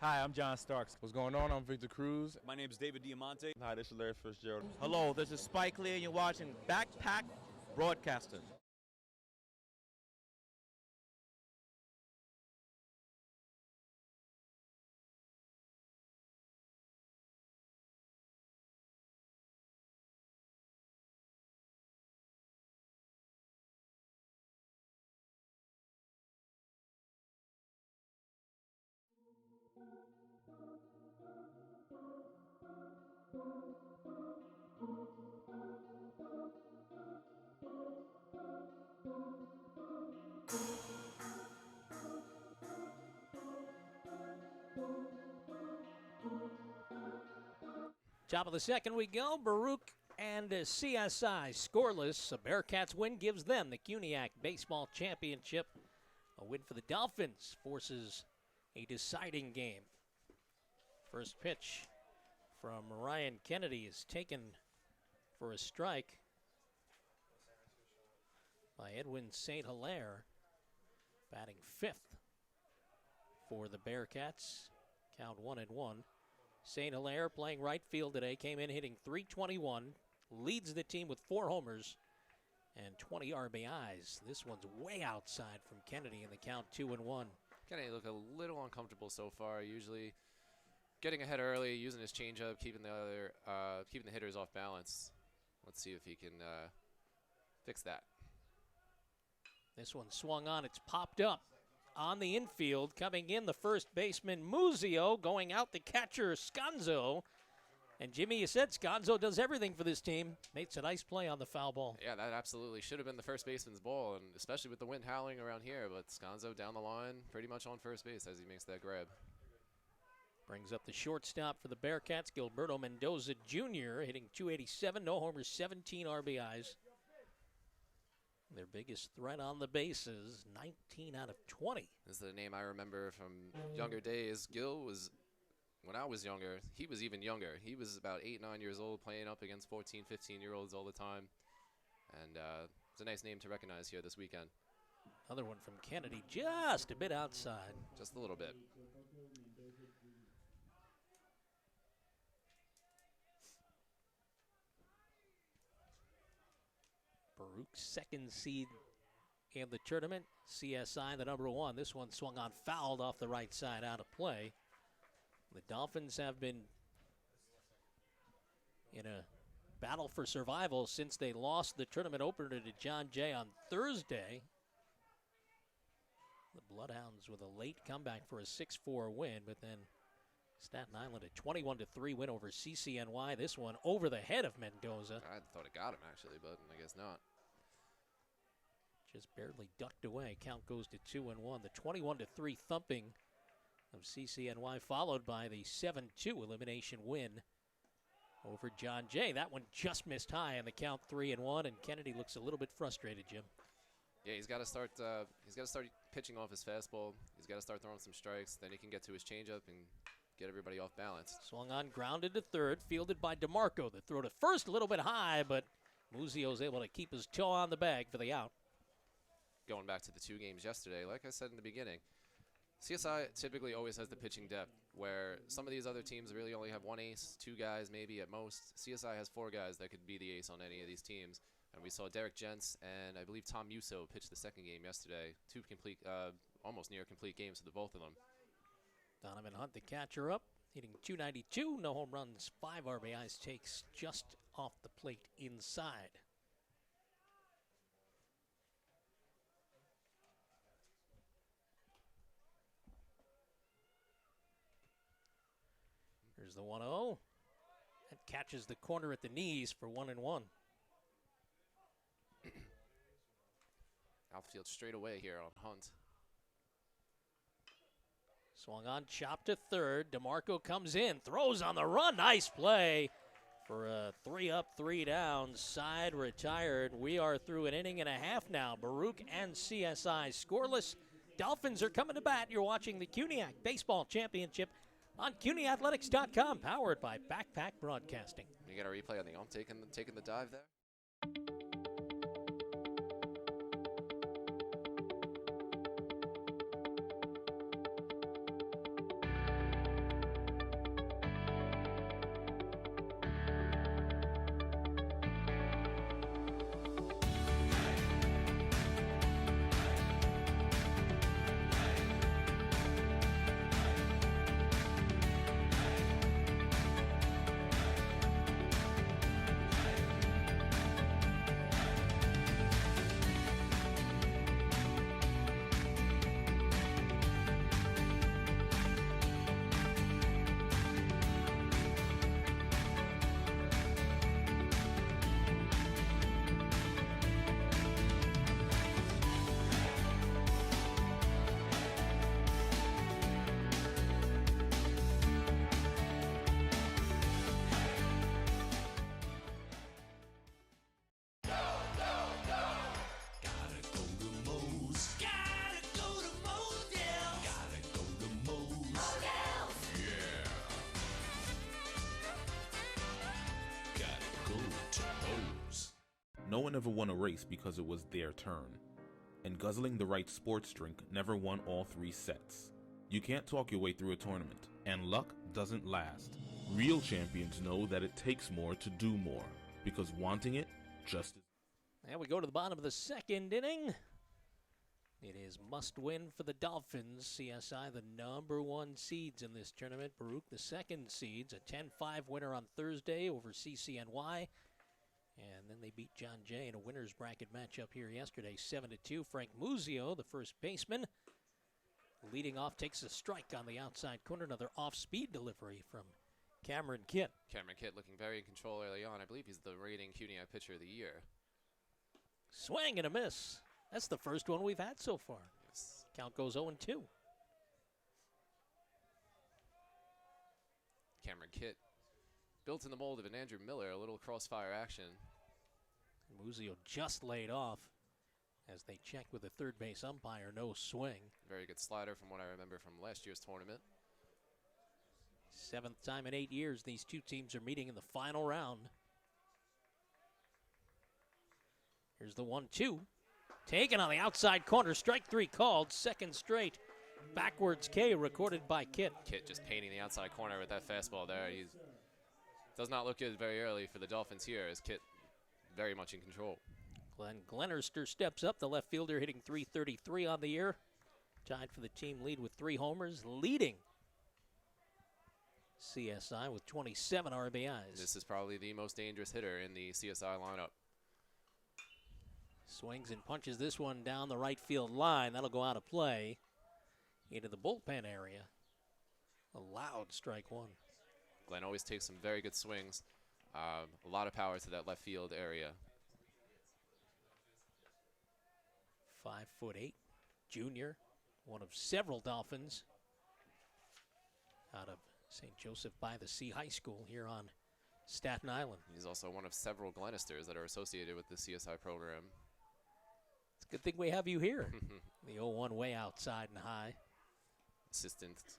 Hi, I'm John Starks. What's going on? I'm Victor Cruz. My name is David Diamante. Hi, this is Larry Fitzgerald. Hello, this is Spike Lee, and you're watching Backpack Broadcasting. Top of the second we go. Baruch and CSI scoreless. A Bearcats win gives them the CUNY Baseball Championship. A win for the Dolphins forces a deciding game. First pitch from Ryan Kennedy is taken for a strike by Edwin St. Hilaire, batting fifth for the Bearcats. Count 1-1. St. Hilaire playing right field today, came in hitting .321, leads the team with 4 homers and 20 RBIs. This one's way outside from Kennedy in the count 2-1. Kennedy look a little uncomfortable so far. Usually getting ahead early, using his changeup, keeping the hitters off balance. Let's see if he can fix that. This one swung on, it's popped up. On the infield, coming in the first baseman, Muzio, going out the catcher, Sconzo. And Jimmy, you said Sconzo does everything for this team. Makes a nice play on the foul ball. Yeah, that absolutely should have been the first baseman's ball, and especially with the wind howling around here. But Sconzo down the line, pretty much on first base as he makes that grab. Brings up the shortstop for the Bearcats, Gilberto Mendoza Jr., hitting .287, no homers, 17 RBIs. Their biggest threat on the bases, 19 out of 20. This is the name I remember from younger days. Gil was, when I was younger, he was even younger. He was about 8, 9 years old, playing up against 14, 15-year-olds all the time. And it's a nice name to recognize here this weekend. Another one from Kennedy, just a bit outside. Just a little bit. Baruch's second seed in the tournament. CSI, the number 1. This one swung on, fouled off the right side, out of play. The Dolphins have been in a battle for survival since they lost the tournament opener to John Jay on Thursday. The Bloodhounds with a late comeback for a 6-4 win, but then Staten Island a 21-3 win over CCNY. This one over the head of Mendoza. I thought it got him, actually, but I guess not. Just barely ducked away. Count goes to 2-1. The 21-3 thumping of CCNY, followed by the 7-2 elimination win over John Jay. That one just missed high on the count, 3-1, and Kennedy looks a little bit frustrated, Jim. Yeah, he's got to start. He's got to start pitching off his fastball. He's got to start throwing some strikes. Then he can get to his changeup and get everybody off balance. Swung on, grounded to third, fielded by DeMarco. The throw to first, a little bit high, but Muzio's able to keep his toe on the bag for the out. Going back to the 2 games yesterday, like I said in the beginning, CSI typically always has the pitching depth, where some of these other teams really only have 1 ace, 2 guys maybe at most. CSI has 4 guys that could be the ace on any of these teams. And we saw Derek Gents and I believe Tom Musso pitch the second game yesterday. 2 complete, almost near complete games for the both of them. Donovan Hunt, the catcher, up, hitting .292, no home runs, 5 RBIs, takes just off the plate inside. Here's the 1-0. That catches the corner at the knees for 1-1. Outfield straight away here on Hunt. Swung on, chopped to third. DeMarco comes in, throws on the run. Nice play for a 3-up, 3-down. Side retired. We are through an inning and a half now. Baruch and CSI scoreless. Dolphins are coming to bat. You're watching the CUNY Baseball Championship on CUNYathletics.com, powered by Backpack Broadcasting. You got a replay on the ump taking the dive there. one ever won a race because it was their turn. And guzzling the right sports drink never won all 3 sets. You can't talk your way through a tournament, and luck doesn't last. Real champions know that it takes more to do more, because wanting it just is. And we go to the bottom of the second inning. It is must-win for the Dolphins. CSI, the number 1 seeds in this tournament. Baruch, the 2nd seeds, a 10-5 winner on Thursday over CCNY. And then they beat John Jay in a winner's bracket matchup here yesterday, 7-2. Frank Muzio, the first baseman, leading off, takes a strike on the outside corner. Another off-speed delivery from Cameron Kitt. Cameron Kitt looking very in control early on. I believe he's the reigning CUNY Pitcher of the Year. Swing and a miss. That's the first one we've had so far. Yes. Count goes 0-2. Cameron Kitt, built in the mold of an Andrew Miller, a little crossfire action. Muzio just laid off as they check with the third base umpire. No swing. Very good slider from what I remember from last year's tournament. 7th time in 8 years these two teams are meeting in the final round. Here's the 1-2. Taken on the outside corner. Strike 3 called. Second straight. Backwards K recorded by Kitt. Kitt just painting the outside corner with that fastball there. He does not look good very early for the Dolphins here, as Kitt very much in control. Glenn Glennerster steps up. The left fielder hitting .333 on the year. Tied for the team lead with 3 homers. Leading CSI with 27 RBIs. This is probably the most dangerous hitter in the CSI lineup. Swings and punches this one down the right field line. That'll go out of play into the bullpen area. A loud strike 1. Glenn always takes some very good swings. A lot of power to that left field area. 5'8", junior, one of several Dolphins out of St. Joseph by the Sea High School here on Staten Island. He's also one of several Glennisters that are associated with the CSI program. It's a good thing we have you here. The 0-1 way outside and high.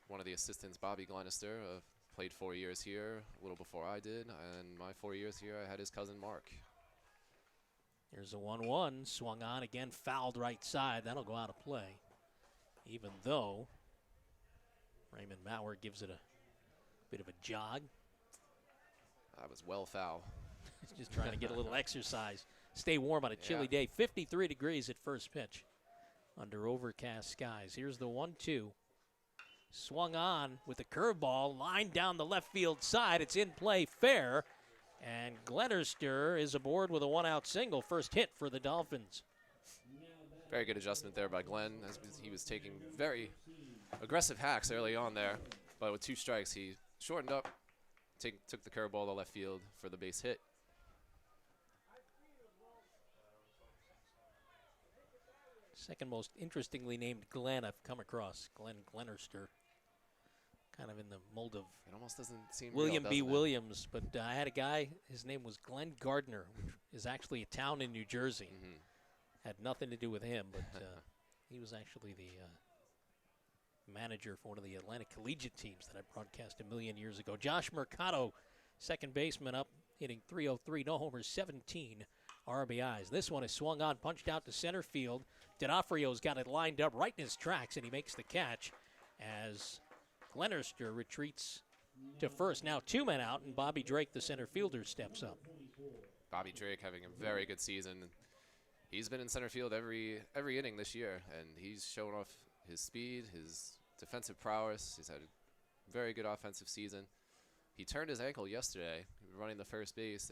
One of the assistants, Bobby Glenister, played 4 years here, a little before I did, and my 4 years here, I had his cousin Mark. Here's a 1-1, swung on again, fouled right side. That'll go out of play, even though Raymond Maurer gives it a bit of a jog. That was well foul. He's just trying to get a little exercise. Stay warm on a chilly day. 53 degrees at first pitch under overcast skies. Here's the 1-2. Swung on with a curveball, lined down the left field side. It's in play, fair. And Glennerster is aboard with a 1-out single. First hit for the Dolphins. Very good adjustment there by Glenn, as he was taking very aggressive hacks early on there. But with 2 strikes, he shortened up, took the curveball to left field for the base hit. Second most interestingly named Glenn I've come across. Glenn Glennerster. Kind of in the mold of It almost doesn't seem William real, B. doesn't it? Williams. But I had a guy, his name was Glenn Gardner, which is actually a town in New Jersey. Had nothing to do with him, but he was actually the manager for one of the Atlantic Collegiate teams that I broadcast a million years ago. Josh Mercado, second baseman, up, hitting .303, no homers, 17 RBIs. This one is swung on, punched out to center field. D'Onofrio's got it lined up right in his tracks, and he makes the catch as Glennerster retreats to first. Now 2 men out, and Bobby Drake, the center fielder, steps up. Bobby Drake having a very good season. He's been in center field every inning this year, and he's shown off his speed, his defensive prowess. He's had a very good offensive season. He turned his ankle yesterday, running the first base.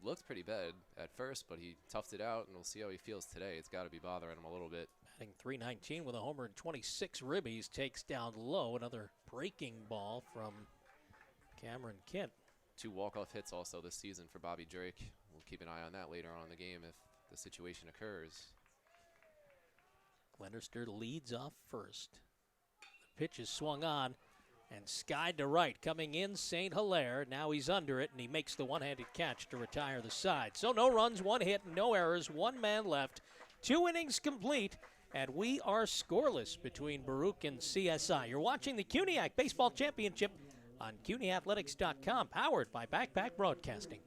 Looked pretty bad at first, but he toughed it out, and we'll see how he feels today. It's got to be bothering him a little bit. Batting .319 with a homer and 26 ribbies, takes down low. Another breaking ball from Cameron Kitt. 2 walk-off hits also this season for Bobby Drake. We'll keep an eye on that later on in the game if the situation occurs. Glennerster leads off first. The pitch is swung on and skied to right. Coming in, St. Hilaire. Now he's under it, and he makes the one-handed catch to retire the side. So no runs, 1 hit, no errors, 1 man left. 2 innings complete, and we are scoreless between Baruch and CSI. You're watching the CUNY Baseball Championship on CUNYathletics.com, powered by Backpack Broadcasting.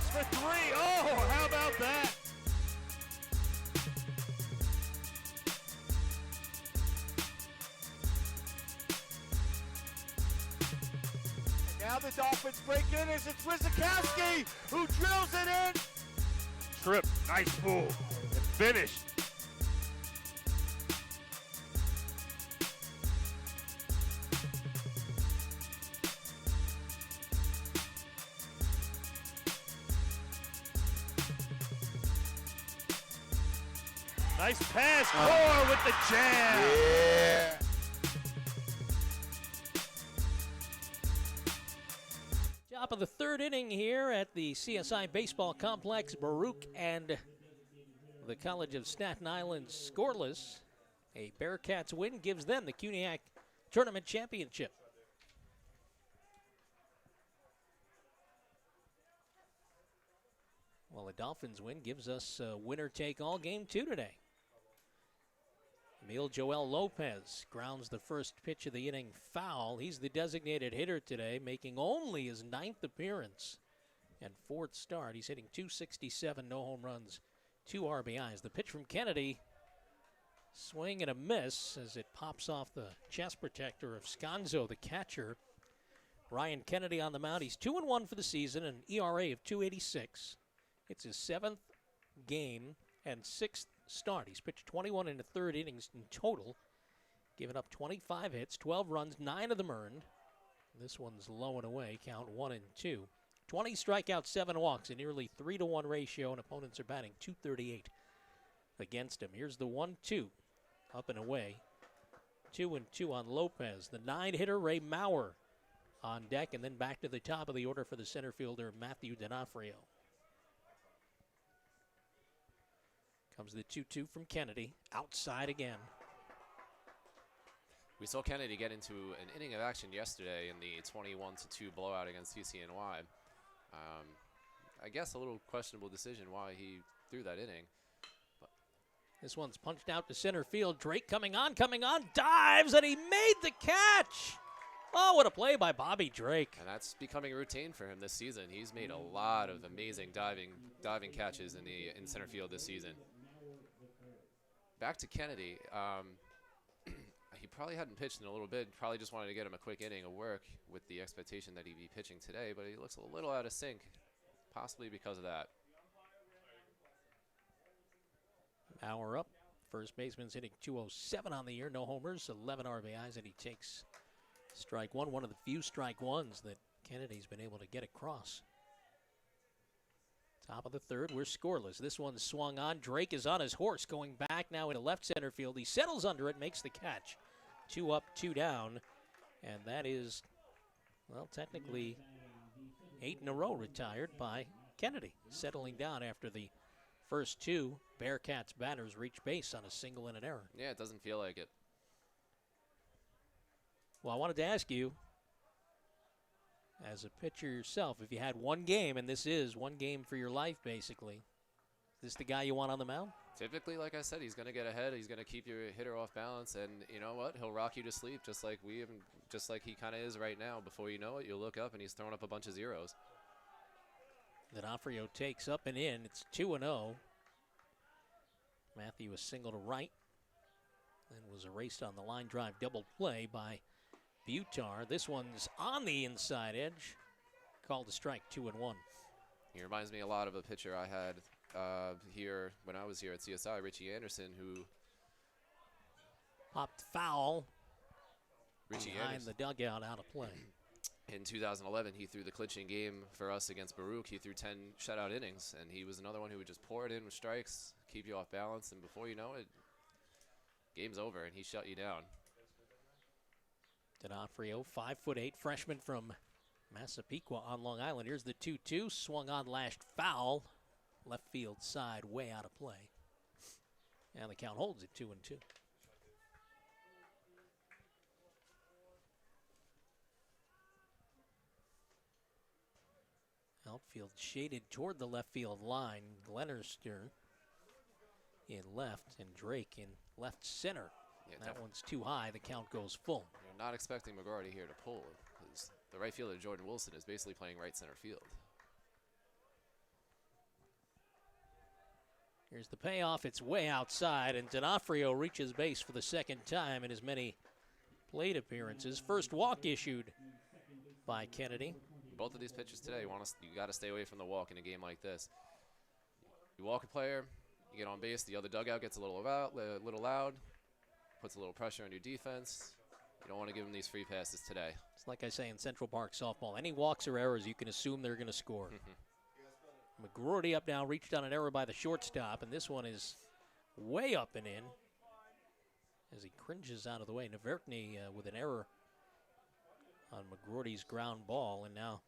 for three. Oh, how about that? Now the Dolphins break in as it's Wisakowski who drills it in. Trip, nice move, and finished. Nice pass, Core with the jam. Yeah. Top of the third inning here at the CSI Baseball Complex. Baruch and the College of Staten Island scoreless. A Bearcats win gives them the CUNY Tournament Championship. Well, the Dolphins win gives us a winner-take-all game 2 today. Emil Joel Lopez grounds the first pitch of the inning foul. He's the designated hitter today, making only his 9th appearance and 4th start. He's hitting .267, no home runs, 2 RBIs. The pitch from Kennedy, swing and a miss as it pops off the chest protector of Sconzo, the catcher. Ryan Kennedy on the mound. He's 2-1 for the season, an ERA of .286. It's his 7th game and 6th start. He's pitched 21 in the third innings in total, given up 25 hits, 12 runs, 9 of them earned. This one's low and away, count 1-2. 20 strikeouts, 7 walks, a nearly 3-to-1 ratio, and opponents are batting .238 against him. Here's the 1-2, up and away. 2-2 on Lopez. The 9-hitter, Ray Maurer, on deck, and then back to the top of the order for the center fielder, Matthew D'Onofrio. Comes the 2-2 from Kennedy, outside again. We saw Kennedy get into an inning of action yesterday in the 21-2 blowout against TCNY. I guess a little questionable decision why he threw that inning. But this one's punched out to center field. Drake coming on, dives, and he made the catch. Oh, what a play by Bobby Drake. And that's becoming a routine for him this season. He's made a lot of amazing diving catches in center field this season. Back to Kennedy. He probably hadn't pitched in a little bit. Probably just wanted to get him a quick inning of work with the expectation that he'd be pitching today, but he looks a little out of sync, possibly because of that. Hour up. First baseman's hitting .207 on the year. No homers, 11 RBIs, and he takes strike one. One of the few strike ones that Kennedy's been able to get across. Top of the third, we're scoreless. This one's swung on. Drake is on his horse, going back now into left center field. He settles under it, makes the catch. 2 up, 2 down, and that is, well, technically 8 in a row retired by Kennedy, settling down after the first 2 Bearcats batters reach base on a single and an error. Yeah, it doesn't feel like it. Well, I wanted to ask you, as a pitcher yourself, if you had one game, and this is one game for your life, basically, is this the guy you want on the mound? Typically, like I said, he's going to get ahead. He's going to keep your hitter off balance, and you know what? He'll rock you to sleep, just like he kind of is right now. Before you know it, you'll look up and he's throwing up a bunch of zeros. D'Onofrio takes up and in. It's 2-0. Matthew is single to right, and was erased on the line drive double play by Butar. This one's on the inside edge. Called a strike, 2-1. He reminds me a lot of a pitcher I had here when I was here at CSI, Richie Anderson, who popped foul Richie behind Anderson. the dugout, out of play. In 2011, he threw the clinching game for us against Baruch. He threw 10 shutout innings, and he was another one who would just pour it in with strikes, keep you off balance, and before you know it, game's over, and he shut you down. D'Onofrio, 5'8", freshman from Massapequa on Long Island. Here's the 2-2, swung on, lashed foul. Left field side, way out of play. And the count holds at 2-2. Outfield shaded toward the left field line. Glennerster in left and Drake in left center. Yeah, that one's too high. The count goes full. You're not expecting McGarty here to pull, because the right fielder, Jordan Wilson, is basically playing right center field. Here's the payoff. It's way outside, and D'Onofrio reaches base for the second time in his many plate appearances. First walk issued by Kennedy. Both of these pitchers today, you got to stay away from the walk in a game like this. You walk a player, you get on base, the other dugout gets a little loud, puts a little pressure on your defense. You don't want to give them these free passes today. It's like I say in Central Park softball. Any walks or errors, you can assume they're going to score. McGroarty up now, reached on an error by the shortstop, and this one is way up and in as he cringes out of the way. Navertny with an error on McGroarty's ground ball, and now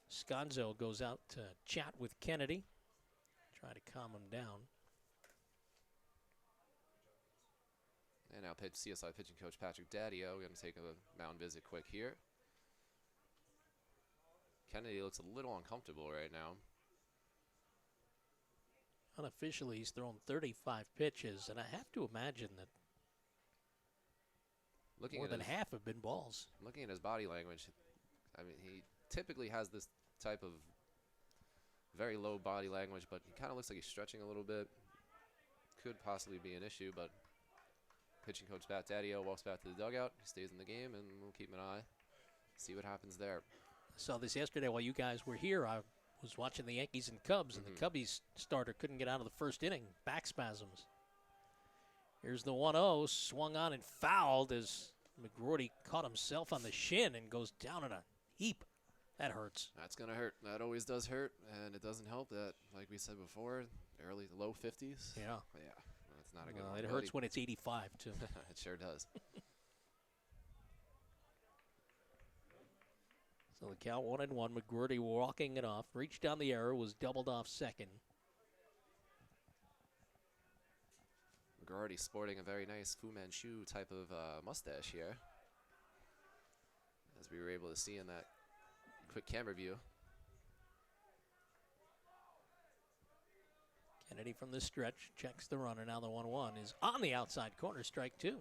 Sconzo goes out to chat with Kennedy, try to calm him down. And now CSI pitching coach Patrick Daddio going to take a mound visit quick here. Kennedy looks a little uncomfortable right now. Unofficially, he's thrown 35 pitches, and I have to imagine that more than half have been balls. Looking at his body language, I mean, he typically has this type of very low body language, but he kind of looks like he's stretching a little bit. Could possibly be an issue, but pitching coach Pat Daddio walks back to the dugout. He stays in the game, and we'll keep an eye, see what happens there. I saw this yesterday while you guys were here. I was watching the Yankees and Cubs, and the Cubbies starter couldn't get out of the first inning. Back spasms. Here's the 1-0, swung on and fouled as McGroarty caught himself on the shin and goes down in a heap. That hurts. That's going to hurt. That always does hurt, and it doesn't help that, like we said before, low 50s. Yeah. Yeah, that's not a good one. It hurts when it's 85, too. It sure does. So the count 1-1. McGroarty walking it off. Reached down the error, was doubled off second. McGroarty sporting a very nice Fu Manchu type of mustache here, as we were able to see in that quick camera view. Kennedy from the stretch checks the runner. Now the 1-1 is on the outside corner, strike two.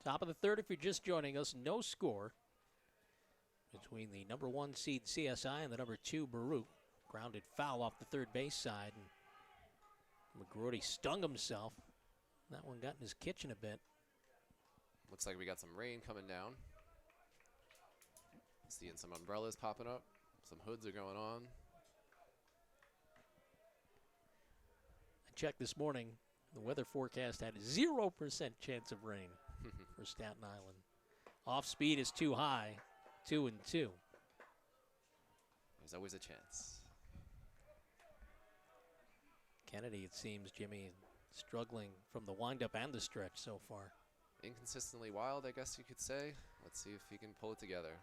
Top of the third, if you're just joining us, no score between the number 1 seed CSI and the number 2 Baruch. Grounded foul off the third base side, and McGroarty stung himself. That one got in his kitchen a bit. Looks like we got some rain coming down. Seeing some umbrellas popping up. Some hoods are going on. I checked this morning. The weather forecast had 0% chance of rain for Staten Island. Off speed is too high. 2-2. There's always a chance. Kennedy, it seems, Jimmy, struggling from the windup and the stretch so far. Inconsistently wild, I guess you could say. Let's see if he can pull it together.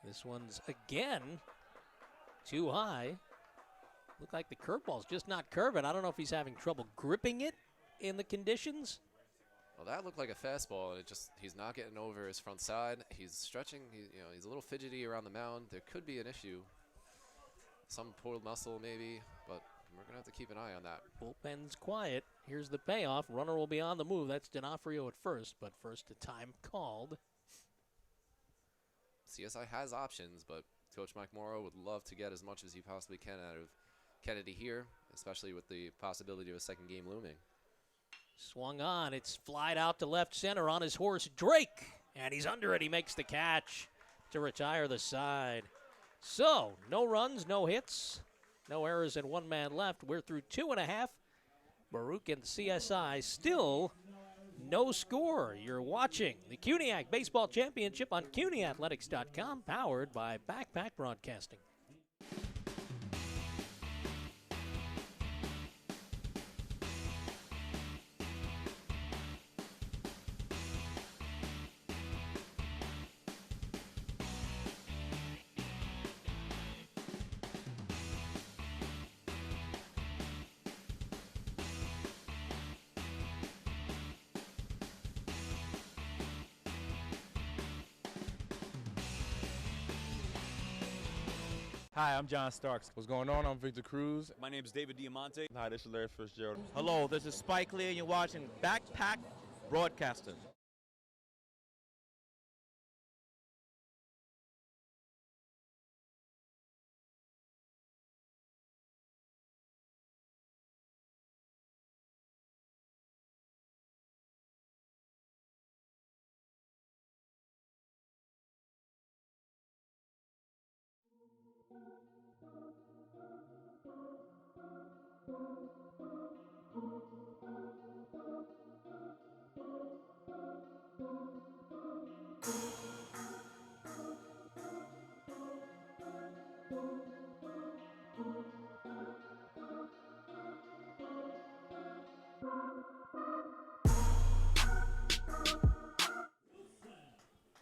This one's again too high. Looked like the curveball's just not curving. I don't know if he's having trouble gripping it in the conditions. Well, that looked like a fastball, and he's not getting over his front side. He's stretching. He's a little fidgety around the mound. There could be an issue. Some pulled muscle maybe, but we're going to have to keep an eye on that. Bullpen's quiet. Here's the payoff. Runner will be on the move. That's D'Onofrio at first, but first a time called. CSI has options, but Coach Mike Morrow would love to get as much as he possibly can out of Kennedy here, especially with the possibility of a second game looming. Swung on. It's flied out to left center on his horse, Drake. And he's under it. He makes the catch to retire the side. So, no runs, no hits, no errors, and one man left. We're through 2.5. Baruch and CSI still no score. You're watching the CUNY Baseball Championship on CUNYathletics.com, powered by Backpack Broadcasting. Hi, I'm John Starks. What's going on? I'm Victor Cruz. My name is David Diamante. Hi, this is Larry Fitzgerald. Hello, this is Spike Lee, and you're watching Backpack Broadcasting.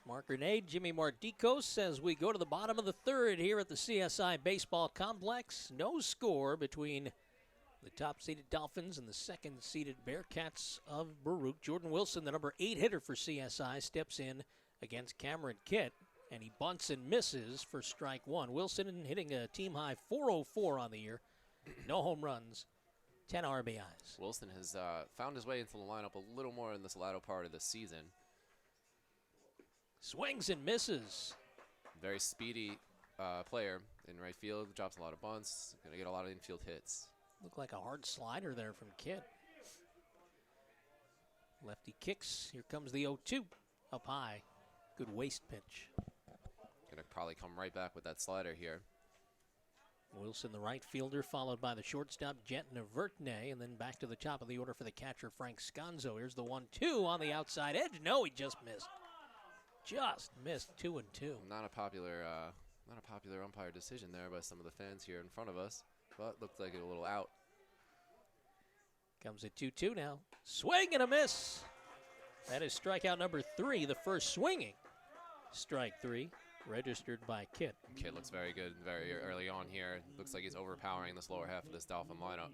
Mark Grenade, Jimmy Mardikos as we go to the bottom of the third here at the CSI Baseball Complex. No score between the top-seeded Dolphins and the second-seeded Bearcats of Baruch. Jordan Wilson, the number 8 hitter for CSI, steps in against Cameron Kitt, and he bunts and misses for strike one. Wilson hitting a team-high .404 on the year. No home runs, 10 RBIs. Wilson has found his way into the lineup a little more in this latter part of the season. Swings and misses. Very speedy player in right field. Drops a lot of bunts. Going to get a lot of infield hits. Looked like a hard slider there from Kidd. Lefty kicks. Here comes the 0-2. Up high. Good waist pitch. Going to probably come right back with that slider here. Wilson, the right fielder, followed by the shortstop, Jenton Vertne, and then back to the top of the order for the catcher, Frank Sconzo. Here's the 1-2 on the outside edge. No, he just missed. Just missed 2-2. Not a popular umpire decision there by some of the fans here in front of us, but looked like a little out. Comes at 2-2 now. Swing and a miss. That is strikeout number 3, the first swinging strike 3, registered by Kidd. Kidd looks very good very early on here. Looks like he's overpowering this lower half of this Dolphin lineup.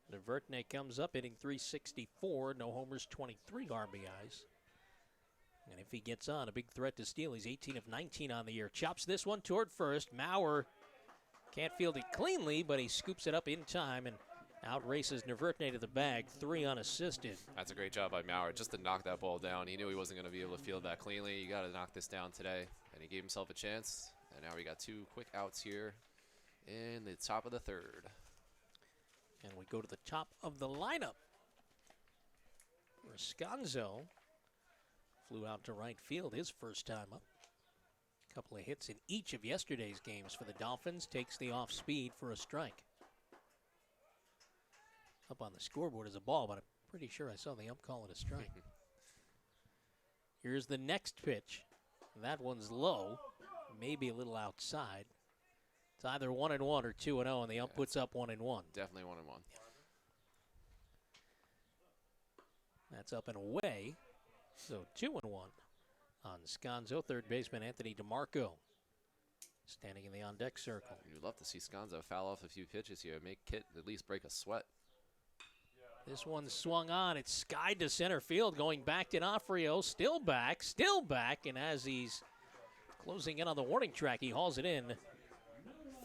The Vertne comes up hitting .364, no homers, 23 RBIs. And if he gets on, a big threat to steal. He's 18 of 19 on the year. Chops this one toward first. Maurer can't field it cleanly, but he scoops it up in time and outraces Vertne to the bag, 3 unassisted. That's a great job by Maurer just to knock that ball down. He knew he wasn't going to be able to field that cleanly. You got to knock this down today. And he gave himself a chance. And now we got 2 quick outs here in the top of the third. And we go to the top of the lineup. Sconzo flew out to right field his first time up. A couple of hits in each of yesterday's games for the Dolphins. Takes the off speed for a strike. Up on the scoreboard is a ball, but I'm pretty sure I saw the ump call it a strike. Here's the next pitch. That one's low, maybe a little outside. It's either 1-1 or 2-0, and the ump puts up 1-1. Definitely 1-1. That's up and away. So 2-1 on Sconzo. Third baseman Anthony DeMarco standing in the on-deck circle. You'd love to see Sconzo foul off a few pitches here. Make Kitt at least break a sweat. This one swung on. It's skied to center field, going back to D'Onofrio. Still back. And as he's closing in on the warning track, he hauls it in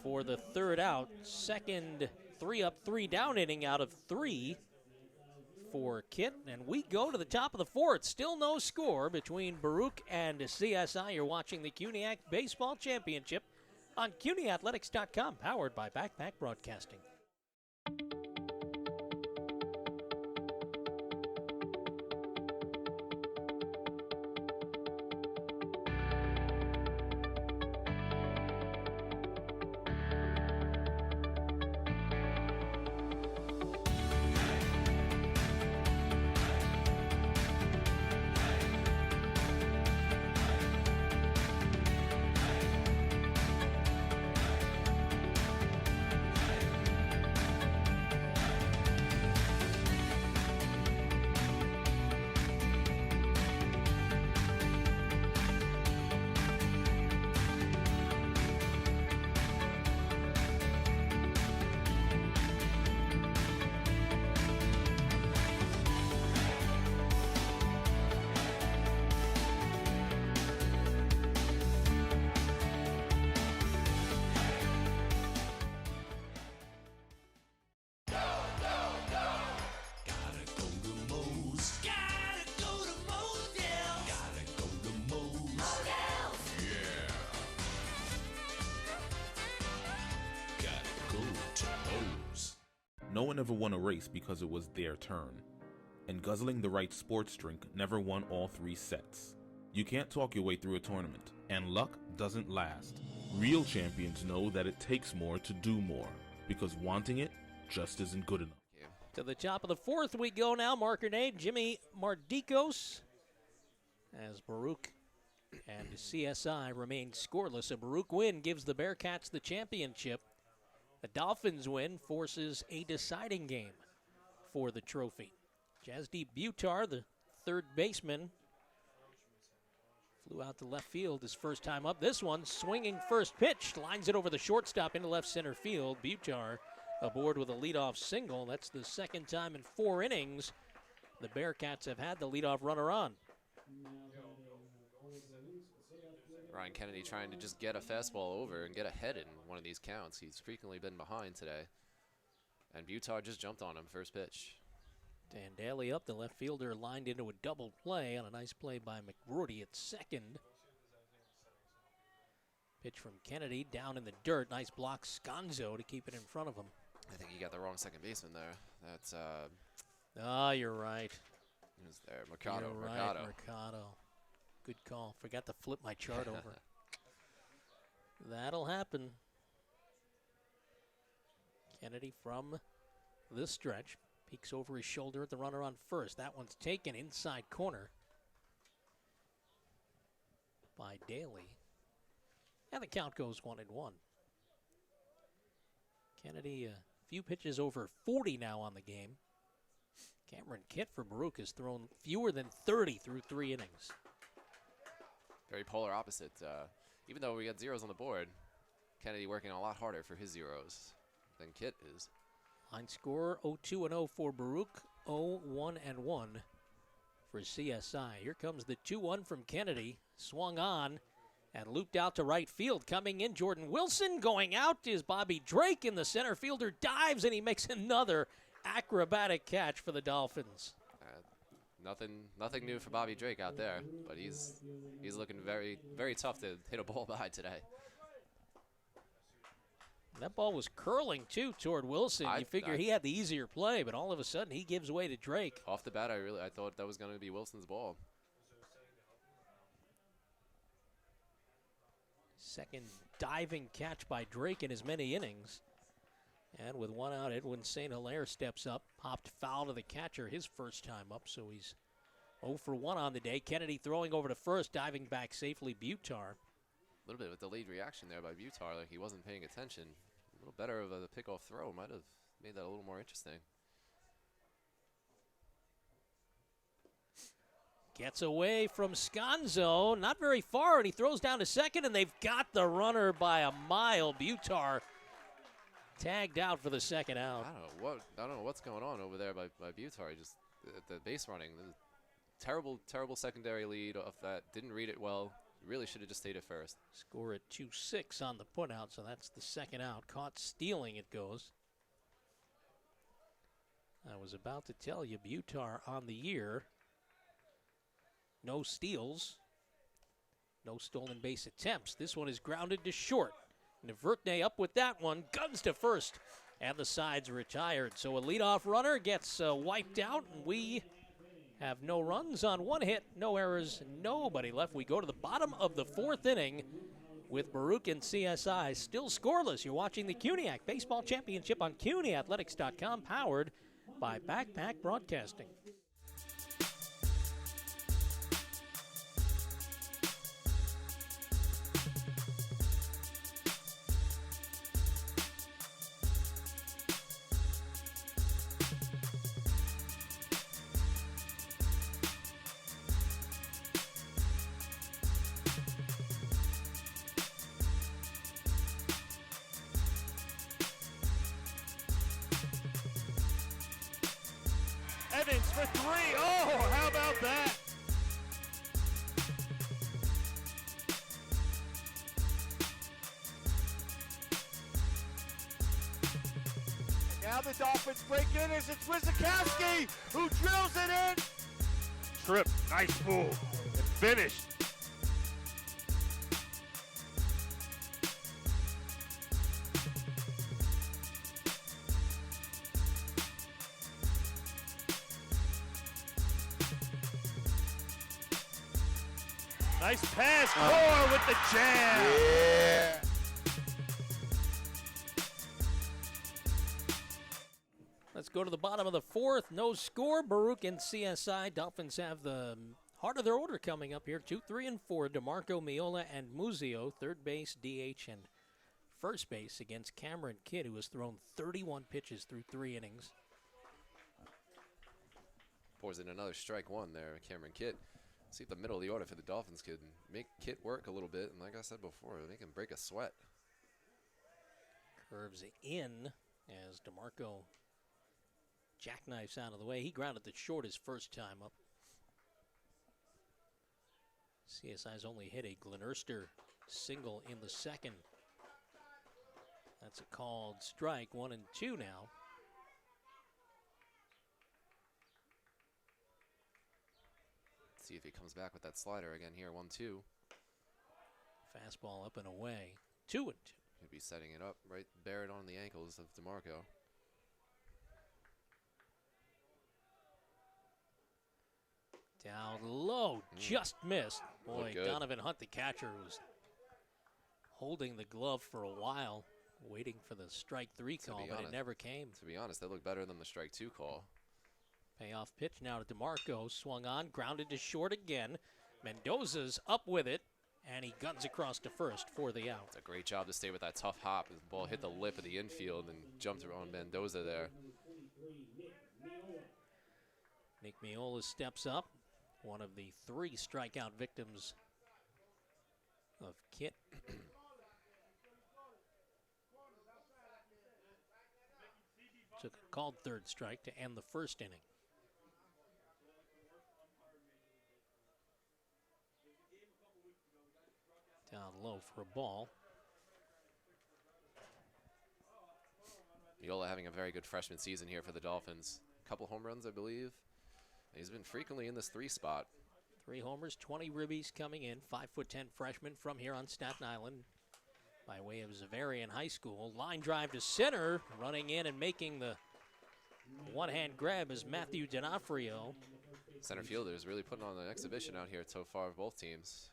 for the third out. Second 3-up, 3-down inning out of 3 for Kitt. And we go to the top of the fourth. Still no score between Baruch and CSI. You're watching the CUNY Baseball Championship on CUNYathletics.com, powered by Backpack Broadcasting. No one ever won a race because it was their turn, and guzzling the right sports drink never won all 3 sets. You can't talk your way through a tournament, and luck doesn't last. Real champions know that it takes more to do more. because wanting it just isn't good enough. To the top of the fourth we go now. Marker name, Jimmy Mardikos, as Baruch and CSI remain scoreless. A Baruch win gives the Bearcats the championship. The Dolphins win forces a deciding game for the trophy. Jasdeep Butar, the third baseman, flew out to left field his first time up. This one, swinging first pitch, lines it over the shortstop into left center field. Butar aboard with a leadoff single. That's the second time in 4 innings the Bearcats have had the leadoff runner on. Ryan Kennedy trying to just get a fastball over and get ahead in one of these counts. He's frequently been behind today. And Butar just jumped on him first pitch. Dan Daly up, the left fielder lined into a double play on a nice play by McGroarty at second. Pitch from Kennedy down in the dirt. Nice block, Sconzo, to keep it in front of him. I think he got the wrong second baseman there. That's You're right. who's there? Mercado. You're right, Mercado. Good call. Forgot to flip my chart over. That'll happen. Kennedy from this stretch. Peeks over his shoulder at the runner on first. That one's taken inside corner by Daly. And the count goes 1-1. Kennedy, a few pitches over 40 now on the game. Cameron Kitt for Baruch has thrown fewer than 30 through 3 innings. Very polar opposite. Even though we got zeros on the board, Kennedy working a lot harder for his zeros than Kitt is. Line score 0-2-0 for Baruch, 0-1-1 for CSI. Here comes the 2-1 from Kennedy. Swung on and looped out to right field. Coming in, Jordan Wilson. Going out is Bobby Drake, and the center fielder dives, and he makes another acrobatic catch for the Dolphins. Nothing new for Bobby Drake out there, but he's looking very, very tough to hit a ball by today. That ball was curling, too, toward Wilson. You figure he had the easier play, but all of a sudden he gives way to Drake. Off the bat, I thought that was going to be Wilson's ball. Second diving catch by Drake in as many innings. And with 1 out, Edwin St. Hilaire steps up, popped foul to the catcher his first time up, so he's 0 for 1 on the day. Kennedy throwing over to first, diving back safely, Butar. A little bit of a delayed reaction there by Butar, like he wasn't paying attention. A little better of a pickoff throw might have made that a little more interesting. Gets away from Sconzo, not very far, and he throws down to second, and they've got the runner by a mile. Butar tagged out for the second out. I don't know what's going on over there by Butar. Just the base running, terrible secondary lead off that. Didn't read it well. Really should have just stayed at first. Score at 2-6 on the putout, so that's the second out. Caught stealing, it goes. I was about to tell you, Butar on the year. No steals, no stolen base attempts. This one is grounded to short. Navurtne up with that one, guns to first, and the side's retired. So a leadoff runner gets wiped out, and we have no runs on 1 hit, no errors, nobody left. We go to the bottom of the 4th inning with Baruch and CSI still scoreless. You're watching the CUNY Baseball Championship on CUNYathletics.com, powered by Backpack Broadcasting. Evans for 3. Oh, how about that? Now the Dolphins break in as it's Wisakowski who drills it in. Trip, nice move, and finished. Nice pass, Core with the jam. Yeah. go to the bottom of the fourth. No score. Baruch and CSI. Dolphins have the heart of their order coming up here. 2, 3, and 4. DeMarco, Miola, and Muzio. Third base, DH, and first base against Cameron Kidd, who has thrown 31 pitches through 3 innings. Pours in another strike one there, Cameron Kidd. See if the middle of the order for the Dolphins could make Kidd work a little bit. And like I said before, make him break a sweat. Curves in as DeMarco jackknifes out of the way. He grounded the short his first time up. CSI's only hit a Glenn Erster single in the second. That's a called strike. 1 and 2 now. See if he comes back with that slider again here. 1-2. Fastball up and away. 2 and 2. He'll be setting it up right, bear it on the ankles of DeMarco. Down low, just missed. Boy, Donovan Hunt, the catcher, was holding the glove for a while, waiting for the strike 3 call, but it never came. To be honest, that looked better than the strike 2 call. Payoff pitch now to DeMarco, swung on, grounded to short again. Mendoza's up with it, and he guns across to first for the out. It's a great job to stay with that tough hop. The ball hit the lip of the infield and jumped around Mendoza there. Nick Miola steps up, one of the 3 strikeout victims of Kit. Took a called third strike to end the first inning. Down low for a ball. Miola having a very good freshman season here for the Dolphins. A couple home runs, I believe. He's been frequently in this 3 spot. 3 homers, 20 ribbies coming in. 5'10" freshman from here on Staten Island by way of Xaverian High School. Line drive to center, running in and making the one-hand grab is Matthew D'Onofrio. Center fielder is really putting on an exhibition out here so far, both teams.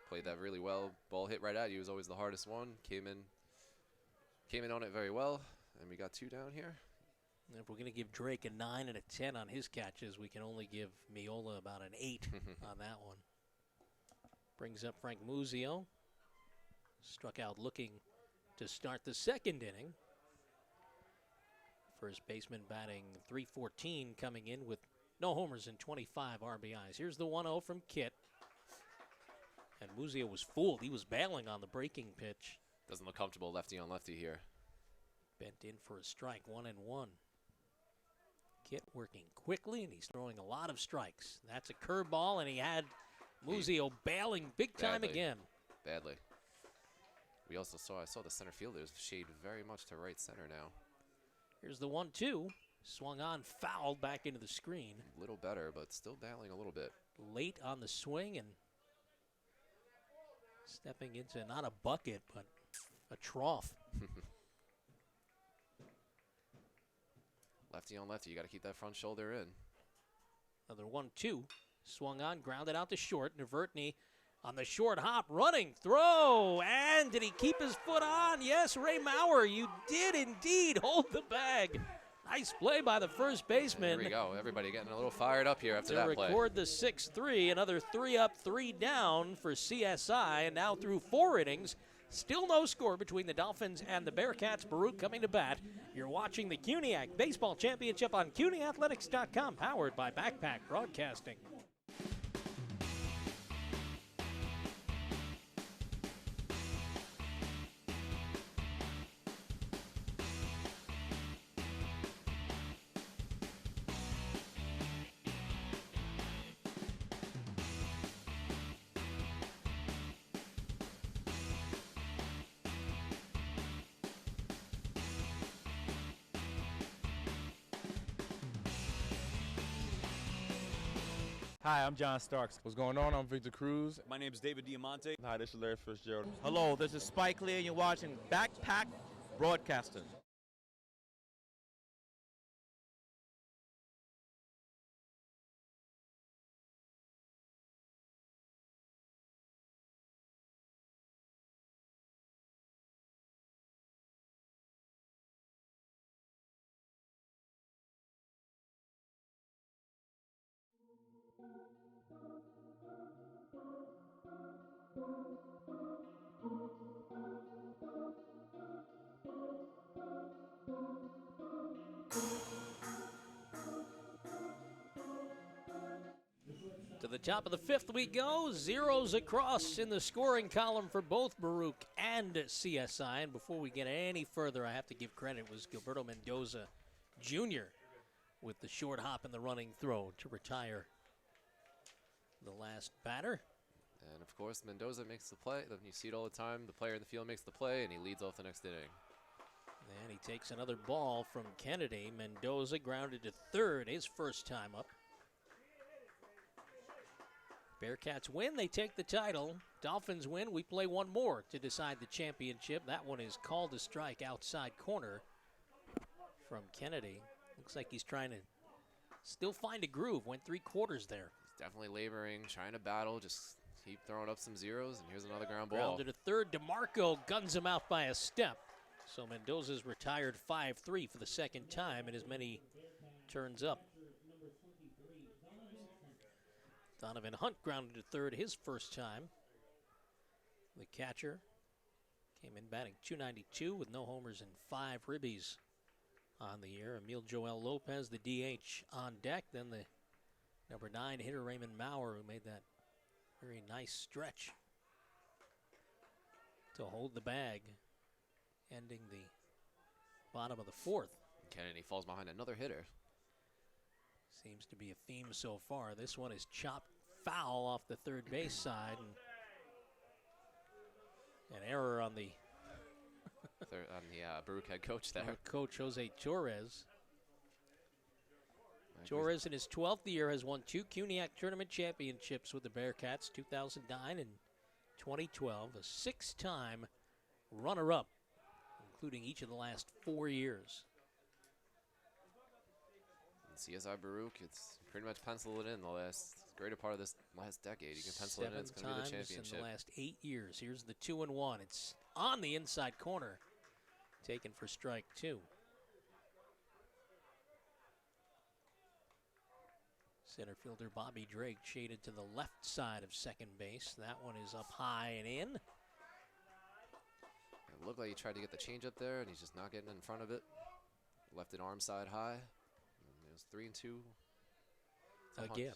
Played that really well. Ball hit right at you was always the hardest one. Came in on it very well, and we got 2 down here. And if we're going to give Drake a 9 and a 10 on his catches, we can only give Miola about an 8 on that one. Brings up Frank Muzio. Struck out looking to start the second inning. First baseman batting .314, coming in with no homers and 25 RBIs. Here's the 1-0 from Kit. And Muzio was fooled. He was bailing on the breaking pitch. Doesn't look comfortable lefty on lefty here. Bent in for a strike, 1-1. Kit working quickly, and he's throwing a lot of strikes. That's a curveball, and he had Muzio bailing big time again. Badly. We also I saw the center fielders shade very much to right center now. Here's the 1-2. Swung on, fouled back into the screen. A little better, but still battling a little bit. Late on the swing and stepping into not a bucket, but a trough. Lefty on lefty, you got to keep that front shoulder in. Another 1-2. Swung on, grounded out to short. Navertny on the short hop, running, throw, and did he keep his foot on? Yes, Ray Maurer, you did indeed hold the bag. Nice play by the first baseman. Here we go, everybody getting a little fired up here after that play. To record the 6-3, another 3 up, 3 down for CSI, and now through 4 innings, still no score between the Dolphins and the Bearcats. Baruch coming to bat. You're watching the CUNY Baseball Championship on CUNYathletics.com, powered by Backpack Broadcasting. Hi, I'm John Starks. What's going on? I'm Victor Cruz. My name is David Diamante. Hi, this is Larry Fitzgerald. Hello, this is Spike Lee, and you're watching Backpack Broadcasting. To the top of the fifth we go. Zeros across in the scoring column for both Baruch and CSI. And before we get any further, I have to give credit. It was Gilberto Mendoza Jr. with the short hop and the running throw to retire the last batter. And of course, Mendoza makes the play. You see it all the time. The player in the field makes the play, and he leads off the next inning. And he takes another ball from Kennedy. Mendoza grounded to third, his first time up. Bearcats win, they take the title. Dolphins win, we play one more to decide the championship. That one is called a strike outside corner from Kennedy. Looks like he's trying to still find a groove. Went 3/4 there. He's definitely laboring, trying to battle, just keep throwing up some zeros, and here's another ground ball. Grounded to third, DeMarco guns him out by a step. So Mendoza's retired 5-3 for the second time, and as many turns up. Donovan Hunt grounded to third his first time. The catcher came in batting .292 with no homers and 5 ribbies on the year. Emil Joel Lopez, the DH, on deck. Then the number 9 hitter Raymond Maurer, who made that very nice stretch to hold the bag, ending the bottom of the fourth. Kennedy falls behind another hitter. Seems to be a theme so far. This one is chopped foul off the third base side. And an error on the Baruch head coach there. Coach Jose Torres. Torres in his 12th year has won 2 CUNY tournament championships with the Bearcats, 2009 and 2012. A 6-time runner-up, including each of the last 4 years. CSI Baruch, it's pretty much penciled it in the greater part of this last decade. You can pencil it in, it's going to be the championship. In the last 8 years. Here's the 2-1. It's on the inside corner, taken for strike 2. Center fielder Bobby Drake shaded to the left side of second base. That one is up high and in. It looked like he tried to get the change up there, and he's just not getting in front of it. Left it arm side high. 3-2. Again.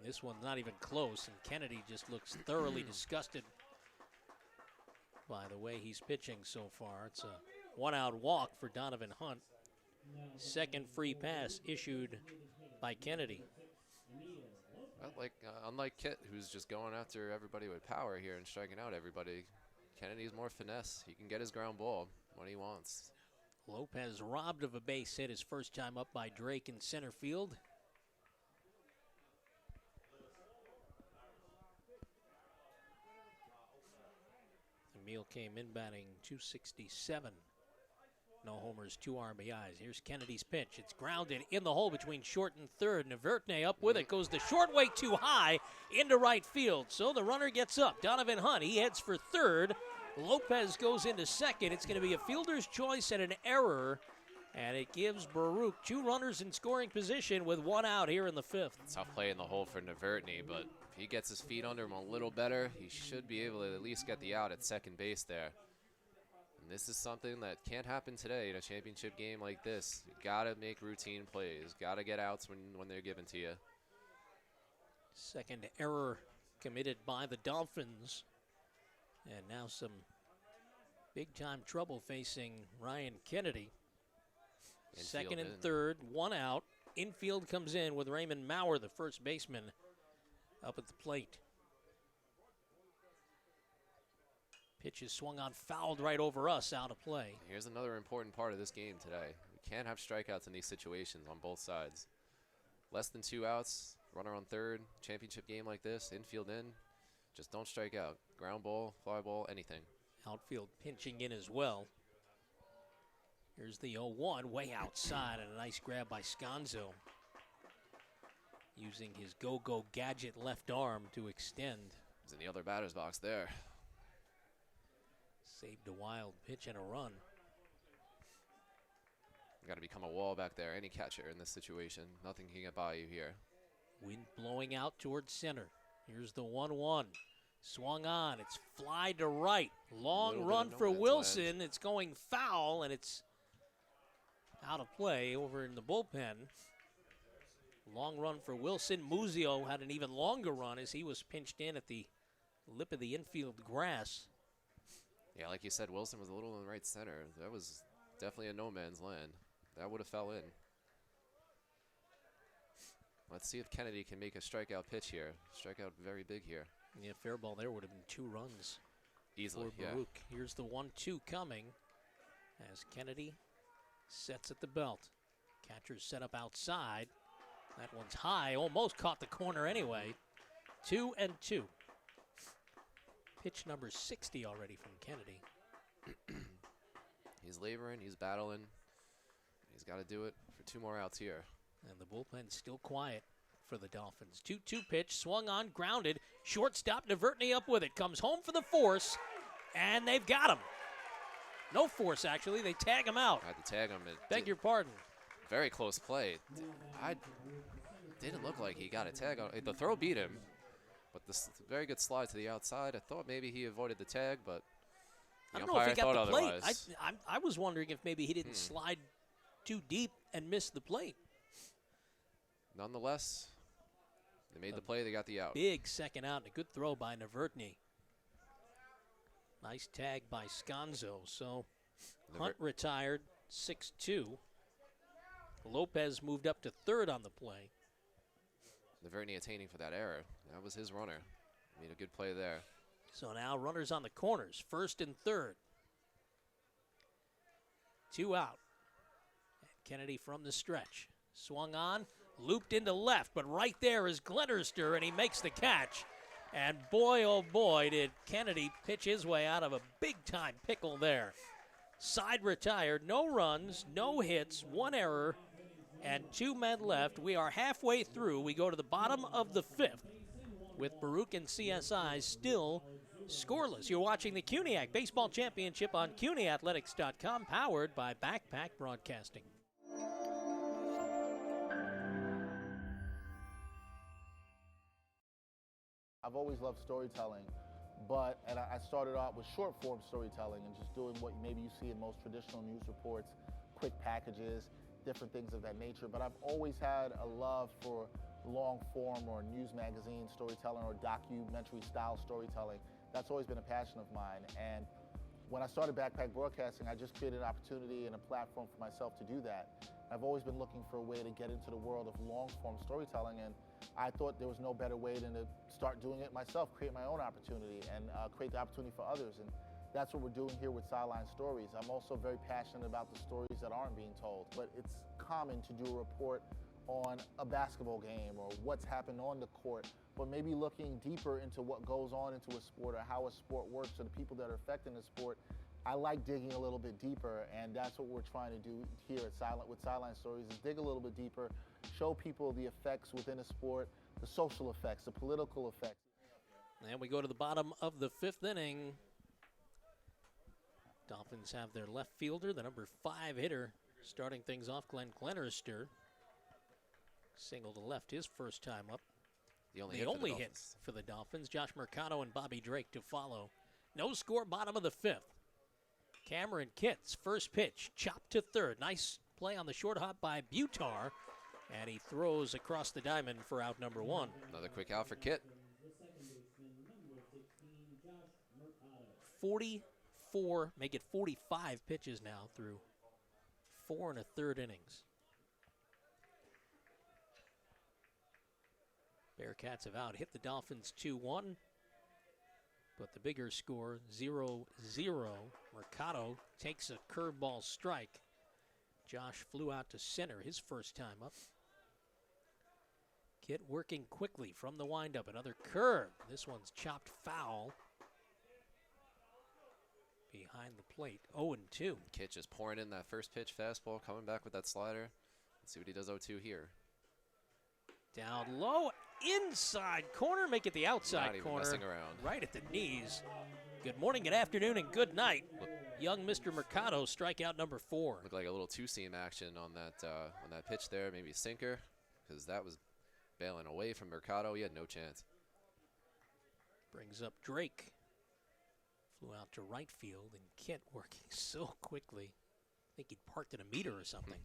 This one's not even close, and Kennedy just looks thoroughly disgusted by the way he's pitching so far. It's a 1-out walk for Donovan Hunt. Second free pass issued by Kennedy. Unlike Kit, who's just going after everybody with power here and striking out everybody, Kennedy's more finesse. He can get his ground ball when he wants. Lopez robbed of a base hit his first time up by Drake in center field. Emil came in batting .267. No homers, 2 RBIs. Here's Kennedy's pitch. It's grounded in the hole between short and third. Naverte up with it. Goes the short way too high into right field. So the runner gets up. Donovan Hunt, he heads for third. Lopez goes into second. It's going to be a fielder's choice and an error. And it gives Baruch 2 runners in scoring position with 1 out here in the 5th. Tough play in the hole for Naverte, but if he gets his feet under him a little better, he should be able to at least get the out at second base there. And this is something that can't happen today in a championship game like this. You gotta make routine plays. Gotta get outs when they're given to you. Second error committed by the Dolphins. And now some big-time trouble facing Ryan Kennedy. Infield second and in. third, 1 out. Infield comes in with Raymond Maurer, the first baseman, up at the plate. Pitch is swung on, fouled right over us, out of play. Here's another important part of this game today. We can't have strikeouts in these situations on both sides. Less than 2 outs, runner on third, championship game like this, infield in, just don't strike out. Ground ball, fly ball, anything. Outfield pinching in as well. Here's the 0-1, way outside, and a nice grab by Sconzo. Using his go-go gadget left arm to extend. He's in the other batter's box there. Saved a wild pitch and a run. Got to become a wall back there. Any catcher in this situation, nothing can get by you here. Wind blowing out towards center. Here's the 1-1. Swung on. It's fly to right. Long run for Wilson. It's going foul, and it's out of play over in the bullpen. Long run for Wilson. Muzio had an even longer run as he was pinched in at the lip of the infield grass. Yeah, like you said, Wilson was a little in right center. That was definitely a no man's land. That would have fell in. Let's see if Kennedy can make a strikeout pitch here. Strikeout very big here. Yeah, fair ball there would have been 2 runs. Easily, for Baruch. Here's the 1-2 coming as Kennedy sets at the belt. Catcher's set up outside. That one's high, almost caught the corner anyway. 2-2. Pitch number 60 already from Kennedy. He's laboring, he's battling. He's got to do it for 2 more outs here. And the bullpen's still quiet for the Dolphins. 2-2 pitch, swung on, grounded. Shortstop Navertney up with it. Comes home for the force, and they've got him. No force, actually. They tag him out. Had to tag him. Beg your pardon. Very close play. I didn't look like he got a tag on. The throw beat him, but this very good slide to the outside. I thought maybe he avoided the tag, but I the don't know if umpire he thought got the plate. otherwise. I was wondering if maybe he didn't slide too deep and miss the plate. Nonetheless, they made the play. They got the out. Big second out and a good throw by Navertney. Nice tag by Sconzo. So Hunt retired 6-2. Lopez moved up to third on the play. Navertney attaining for that error. That was his runner. Made a good play there. So now runners on the corners, first and third. 2 out. Kennedy from the stretch. Swung on, looped into left, but right there is Glennerster, and he makes the catch. And boy, oh boy, did Kennedy pitch his way out of a big-time pickle there. Side retired, no runs, no hits, 1 error, and 2 men left. We are halfway through. We go to the bottom of the 5th with Baruch and CSI still scoreless. You're watching the CUNY Baseball Championship on CUNYathletics.com, powered by Backpack Broadcasting. I've always loved storytelling, and I started out with short form storytelling and just doing what maybe you see in most traditional news reports, quick packages, different things of that nature. But I've always had a love for long form or news magazine storytelling or documentary style storytelling. That's always been a passion of mine. And when I started Backpack Broadcasting, I just created an opportunity and a platform for myself to do that. I've always been looking for a way to get into the world of long form storytelling, and I thought there was no better way than to start doing it myself, create my own opportunity and create the opportunity for others. And that's what we're doing here with Sideline Stories. I'm also very passionate about the stories that aren't being told, but it's common to do a report on a basketball game or what's happened on the court, but maybe looking deeper into what goes on into a sport or how a sport works or the people that are affecting the sport. I like digging a little bit deeper, and that's what we're trying to do here at Sideline Stories, is dig a little bit deeper, show people the effects within a sport, the social effects, the political effects. And we go to the bottom of the 5th inning. Dolphins have their left fielder, the number 5 hitter, starting things off, Glennerster. Single to left his first time up. The only hit for the Dolphins. Josh Mercado and Bobby Drake to follow. No score, bottom of the 5th. Cameron Kitts, first pitch, chopped to third. Nice play on the short hop by Butar, and he throws across the diamond for out number 1. Another quick out for Kitt. 44, make it 45 pitches now through 4 1/3 innings. Bearcats have out hit the Dolphins 2-1. But the bigger score, 0-0. Mercado takes a curveball strike. Josh flew out to center his first time up. Kitt working quickly from the windup. Another curve. This one's chopped foul. Behind the plate, 0-2. Kitt just pouring in that first pitch fastball, coming back with that slider. Let's see what he does 0-2 here. Down low, inside corner, make it the outside corner. Messing around. Right at the knees. Good morning, good afternoon, and good night. Young Mr. Mercado, strikeout number 4. Looked like a little two-seam action on that pitch there, maybe a sinker, because that was bailing away from Mercado. He had no chance. Brings up Drake. Flew out to right field, and Kent working so quickly. I think he'd parked at a meter or something.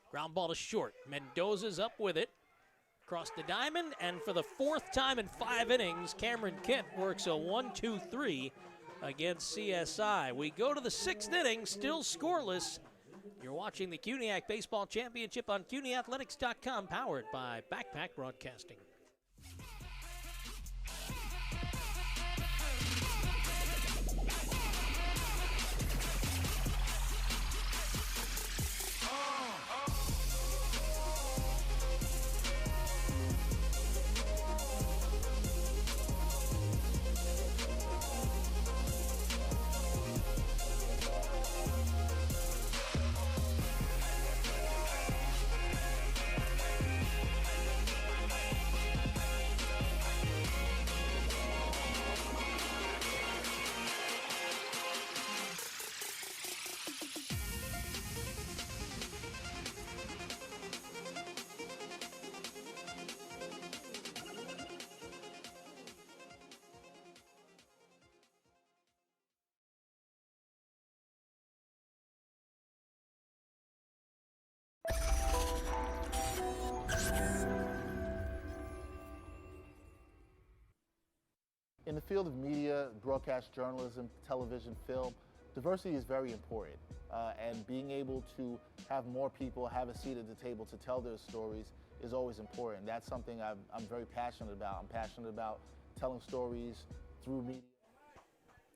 Ground ball to short. Mendoza's up with it. Across the diamond, and for the 4th time in 5 innings, Cameron Kent works a 1-2-3 against CSI. We go to the 6th inning, still scoreless. You're watching the CUNY Baseball Championship on CUNYathletics.com, powered by Backpack Broadcasting. In the field of media, broadcast journalism, television, film, diversity is very important. And being able to have more people have a seat at the table to tell their stories is always important. That's something I'm very passionate about. I'm passionate about telling stories through media.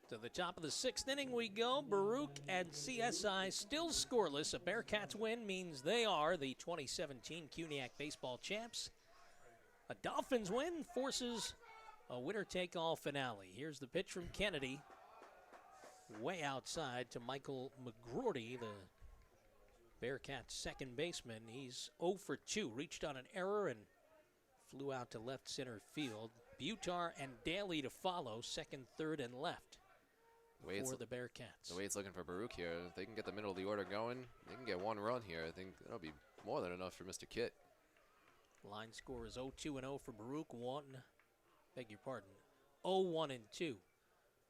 To the top of the 6th inning we go. Baruch and CSI still scoreless. A Bearcats win means they are the 2017 CUNY baseball champs. A Dolphins win forces a winner-take-all finale. Here's the pitch from Kennedy. Way outside to Michael McGroarty, the Bearcats second baseman. He's 0 for 2. Reached on an error and flew out to left center field. Butar and Daly to follow, second, third, and left for the Bearcats. The way it's looking for Baruch here, if they can get the middle of the order going, they can get 1 run here. I think that'll be more than enough for Mr. Kit. Line score is 0-2-0 for Baruch. 0-1-2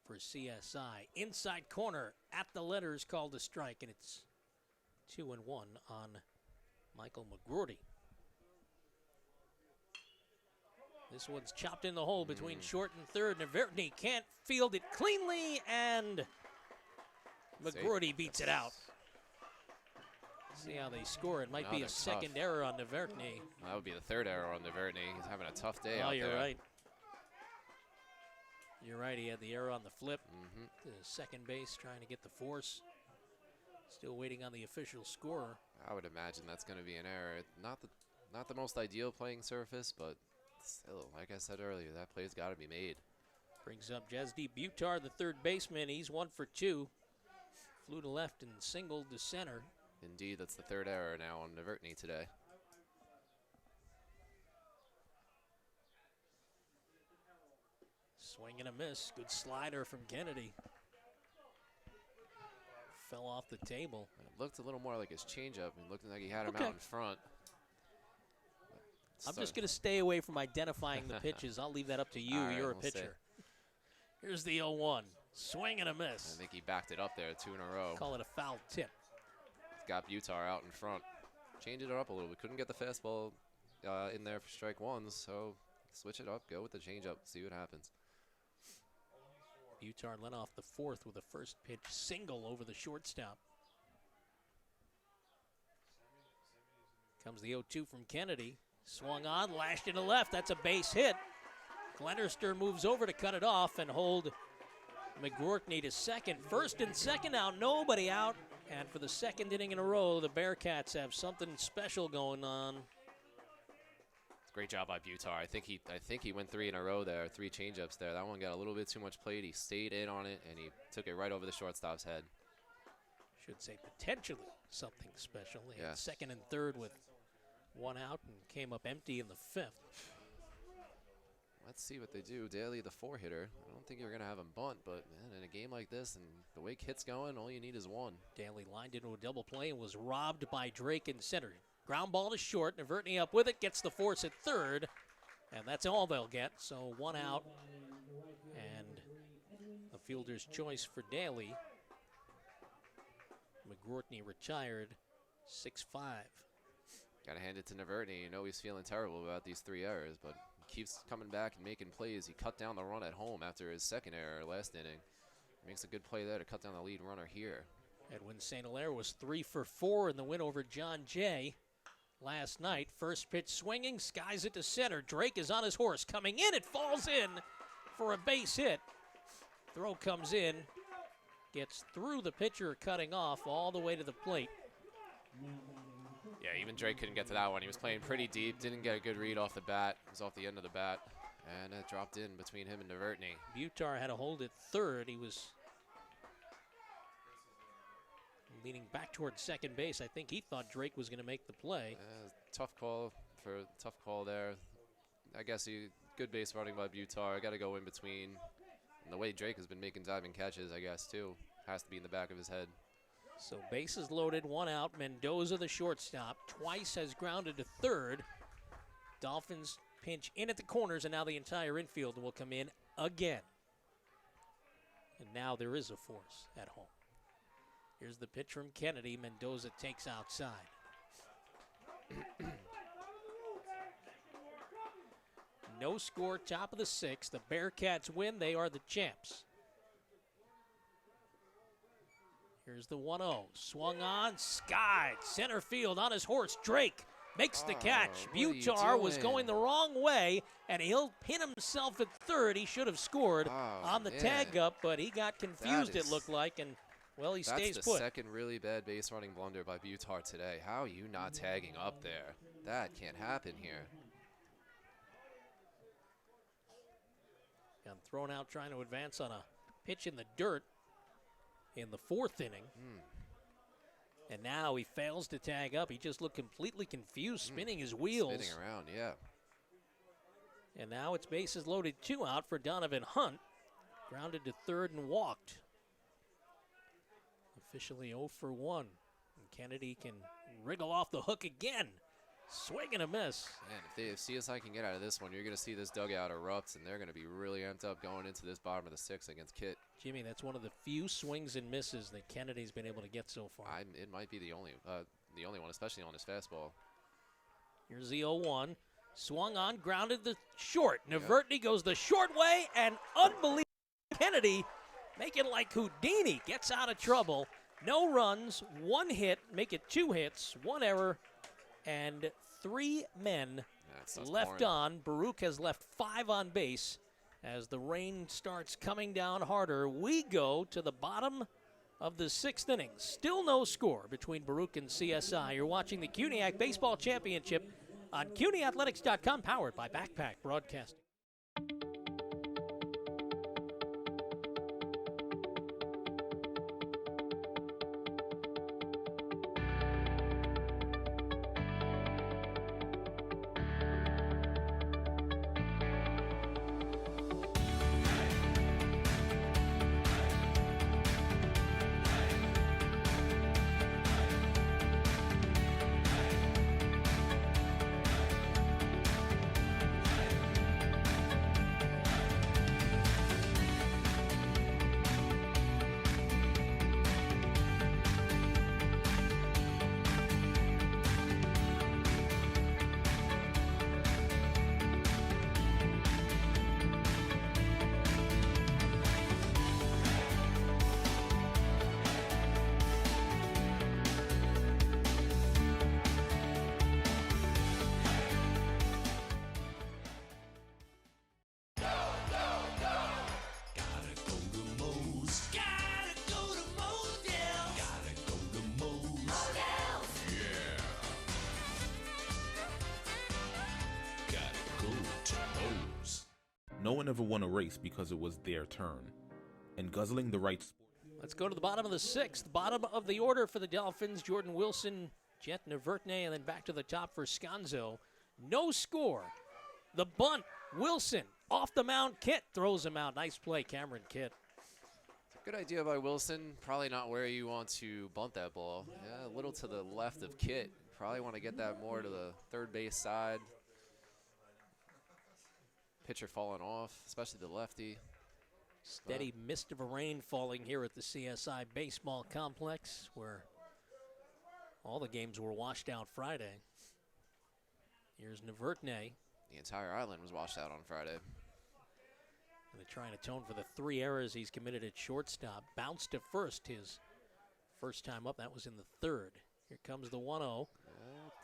for CSI. Inside corner at the letters, called a strike, and it's 2-1 on Michael McGroarty. This one's chopped in the hole between short and third. Navertny can't field it cleanly, and McGroarty beats it out. See how they score. It might be a second error on Navertny. That would be the 3rd error on Navertny. He's having a tough day out there. Oh, you're right. You're right. He had the error on the flip. To second base, trying to get the force. Still waiting on the official scorer. I would imagine that's going to be an error. Not the most ideal playing surface, but still, like I said earlier, that play's got to be made. Brings up Jesdi Butar, the third baseman. He's 1 for 2. Flew to left and singled to center. Indeed, that's the 3rd error now on Navertny today. Swing and a miss. Good slider from Kennedy. Fell off the table. It looked a little more like his changeup. It looked like he had him out in front. I'm just going to stay away from identifying the pitches. I'll leave that up to you. Right, you're a pitcher. Here's the 0-1. Swing and a miss. I think he backed it up there 2 in a row. Call it a foul tip. Got Butar out in front. Changed it up a little. We couldn't get the fastball in there for strike 1, so switch it up. Go with the changeup. See what happens. Butar led off the 4th with a first pitch single over the shortstop. Comes the 0-2 from Kennedy. Swung on, lashed into left. That's a base hit. Glennerster moves over to cut it off and hold McGroarty to second. First and second out, nobody out. And for the 2nd inning in a row, the Bearcats have something special going on. Great job by Butar. I think he went 3 in a row there, 3 changeups there. That one got a little bit too much plate. He stayed in on it, and he took it right over the shortstop's head. Should say potentially something special. He had 2nd and 3rd with 1 out and came up empty in the 5th. Let's see what they do. Daly, the 4-hitter. I don't think you're going to have him bunt, but man, in a game like this and the way Kit's going, all you need is 1. Daly lined into a double play and was robbed by Drake in center. Ground ball to short. Navertny up with it, gets the force at third. And that's all they'll get, so 1 out. And a fielder's choice for Daly. McGroartney retired, 6-5. Got to hand it to Navertney. You know he's feeling terrible about these 3 errors, but he keeps coming back and making plays. He cut down the run at home after his 2nd error last inning. Makes a good play there to cut down the lead runner here. Edwin St. Hilaire was 3 for 4 in the win over John Jay last night. First pitch swinging, skies it to center. Drake is on his horse. Coming in, it falls in for a base hit. Throw comes in, gets through the pitcher, cutting off all the way to the plate. Yeah, even Drake couldn't get to that one. He was playing pretty deep, didn't get a good read off the bat. It was off the end of the bat, and it dropped in between him and Navertney. Butar had to hold it third. He was leaning back toward second base. I think he thought Drake was going to make the play. Tough call there. I guess good base running by Butar. Got to go in between. And the way Drake has been making diving catches, I guess, too, has to be in the back of his head. So bases loaded, 1 out. Mendoza, the shortstop, twice has grounded to third. Dolphins pinch in at the corners, and now the entire infield will come in again. And now there is a force at home. Here's the pitch from Kennedy. Mendoza takes outside. No score, top of the 6th. The Bearcats win. They are the champs. Here's the 1-0. Swung on, skied. Center field on his horse. Drake makes the catch. Butar was going the wrong way, and he'll pin himself at third. He should have scored on the tag up, but he got confused, it looked like, and, well, he stays That's put. the second really bad base running blunder by Butar today. How are you not tagging up there? That can't happen here. Got thrown out trying to advance on a pitch in the dirt in the 4th inning. And now he fails to tag up. He just looked completely confused, spinning his wheels. Spinning around, yeah. And now it's bases loaded, 2 out for Donovan Hunt. Grounded to third and walked. Officially 0 for 1. And Kennedy can wriggle off the hook again. Swing and a miss. Man, if CSI can get out of this one, you're going to see this dugout erupt, and they're going to be really amped up going into this bottom of the 6th against Kit. Jimmy, that's one of the few swings and misses that Kennedy's been able to get so far. It might be the only one, especially on his fastball. Here's the 0-1. Swung on, grounded the short. Navertney goes the short way, and unbelievable. Kennedy, making like Houdini, gets out of trouble. No runs, 1 hit, make it 2 hits, 1 error, and 3 men left on. Baruch has left 5 on base. As the rain starts coming down harder, we go to the bottom of the 6th inning. Still no score between Baruch and CSI. You're watching the CUNY Baseball Championship on CUNYathletics.com, powered by Backpack Broadcasting. No one ever won a race because it was their turn. And guzzling the right sport. Let's go to the bottom of the 6th. Bottom of the order for the Dolphins. Jordan Wilson, Jet Navertney, and then back to the top for Sconzo. No score. The bunt, Wilson. Off the mound, Kit throws him out. Nice play, Cameron Kit. Good idea by Wilson. Probably not where you want to bunt that ball. Yeah, a little to the left of Kit. Probably want to get that more to the third base side. pitcher falling off, especially the lefty. Steady mist of a rain falling here at the CSI baseball complex, where all the games were washed out Friday. Here's Navertne. The entire island was washed out on Friday. Going to try and atone for the 3 errors he's committed at shortstop. Bounced to first his first time up. That was in the 3rd. Here comes the 1-0.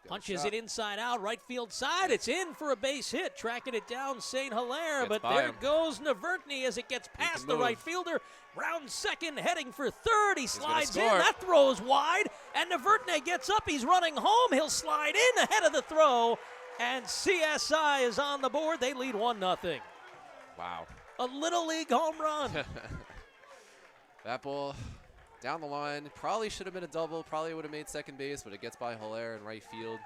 Punches it inside out, right field side. It's in for a base hit. Tracking it down, St. Hilaire. But there goes Navertne as it gets past the right fielder. Round second, heading for third. He slides in. That throw is wide. And Navertne gets up. He's running home. He'll slide in ahead of the throw. And CSI is on the board. They lead 1-0. Wow. A Little League home run. That ball down the line. Probably should have been a double. Probably would have made second base, but it gets by Hilaire in right field.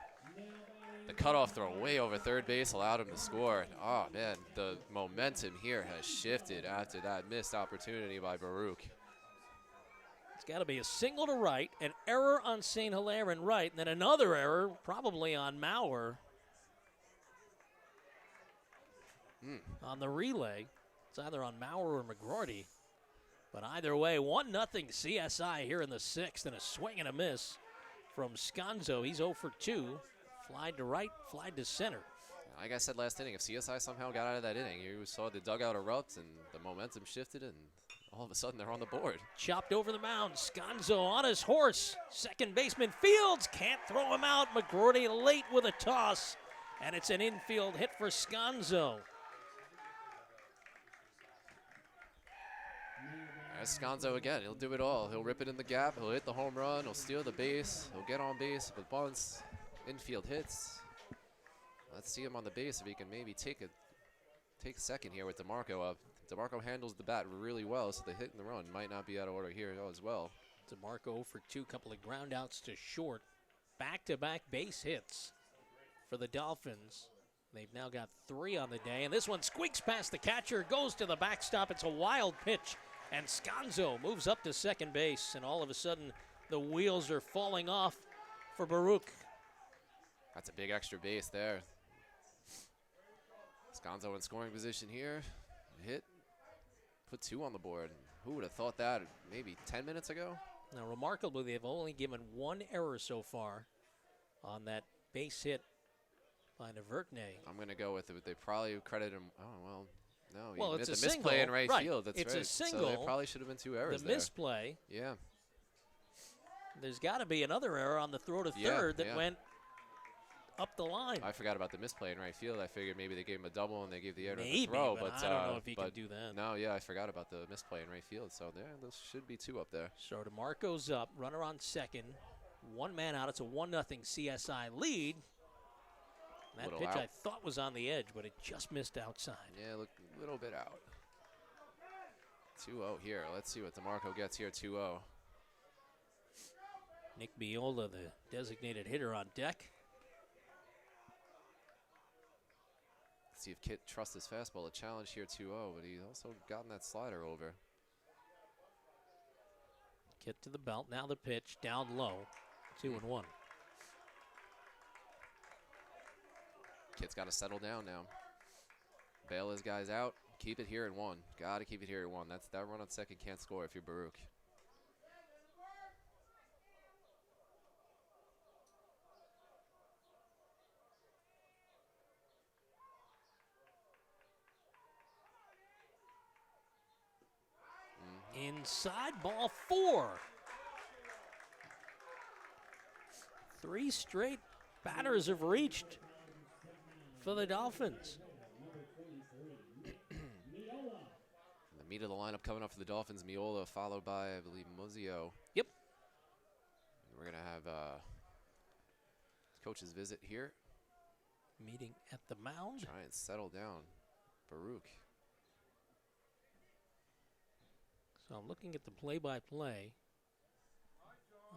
The cutoff throw way over third base allowed him to score. Oh, man, the momentum here has shifted after that missed opportunity by Baruch. It's got to be a single to right, an error on St. Hilaire and right, and then another error probably on Maurer on the relay. It's either on Maurer or McGroarty. But either way, 1-0 CSI here in the 6th, and a swing and a miss from Sconzo. He's 0 for 2. Flied to right, flied to center. Like I said last inning, if CSI somehow got out of that inning, you saw the dugout erupt and the momentum shifted, and all of a sudden they're on the board. Chopped over the mound. Sconzo on his horse. Second baseman Fields can't throw him out. McGroarty late with a toss, and it's an infield hit for Sconzo. There's Sconzo again. He'll do it all. He'll rip it in the gap. He'll hit the home run. He'll steal the base. He'll get on base with bunts, infield hits. Let's see him on the base if he can maybe take a second here with DeMarco up. DeMarco handles the bat really well, so the hit and the run might not be out of order here as well. DeMarco 0 for 2, couple of ground outs to short. Back-to-back base hits for the Dolphins. They've now got 3 on the day, and this one squeaks past the catcher, goes to the backstop. It's a wild pitch. And Sconzo moves up to second base, and all of a sudden the wheels are falling off for Baruch. That's a big extra base there. Sconzo in scoring position here. Hit, put 2 on the board. Who would have thought that maybe 10 minutes ago? Now, remarkably, they've only given 1 error so far on that base hit by Navertne. I'm going to go with it. They probably credit him. Oh, well. No, well, it's a misplay in right field. That's it's right. a single. So there probably should have been 2 errors the there. Misplay. Yeah. There's got to be another error on the throw to third that went up the line. I forgot about the misplay in right field. I figured maybe they gave him a double and they gave the error to the throw. But I don't know if he can do that. No, yeah, I forgot about the misplay in right field. So there, those should be 2 up there. So DeMarco's up, runner on second, 1 man out. It's a 1-0 CSI lead. That pitch I thought was on the edge, but it just missed outside. Yeah, look a little bit out. 2-0 here. Let's see what DeMarco gets here, 2-0. Nick Biola, the designated hitter, on deck. Let's see if Kit trusts his fastball. A challenge here, 2-0, but he's also gotten that slider over. Kit to the belt. Now the pitch, down low, 2-1. Kit's got to settle down now. Bail his guys out. Keep it here at 1. Got to keep it here at 1. That run on second can't score if you're Baruch. Inside, ball 4. 3 straight batters have reached for the Dolphins. The meat of the lineup coming up for the Dolphins, Miola, followed by, I believe, Muzio. Yep. We're going to have coach's visit here. Meeting at the mound. Try and settle down Baruch. So I'm looking at the play-by-play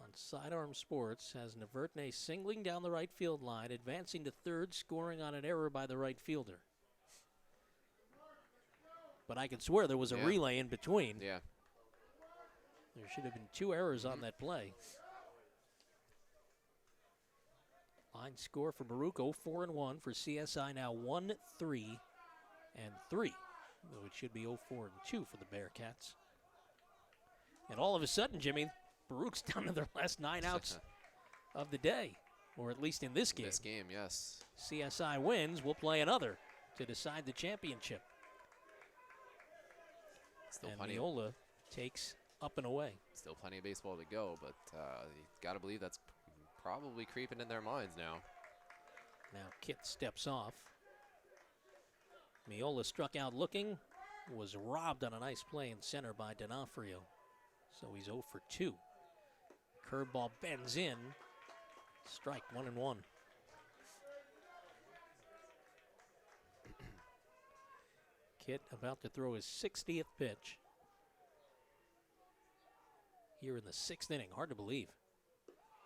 on Sidearm Sports. Has Navertne singling down the right field line, advancing to third, scoring on an error by the right fielder. But I can swear there was a relay in between. Yeah. There should have been 2 errors on that play. Line score for Baruch, 0-4-1 for CSI now 1-3 and 3, though it should be 0-4 and 2 for the Bearcats. And all of a sudden, Jimmy, Baruch's down to their last 9 outs of the day, or at least in this game. This game, yes. CSI wins, we'll play another to decide the championship. Still and plenty. Neola takes up and away. Still plenty of baseball to go, but you got to believe that's probably creeping in their minds now. Now Kit steps off. Miola struck out looking, was robbed on a nice play in center by D'Onofrio. So he's 0 for 2. Curveball bends in. Strike 1-1. Kit about to throw his 60th pitch here in the 6th inning. Hard to believe.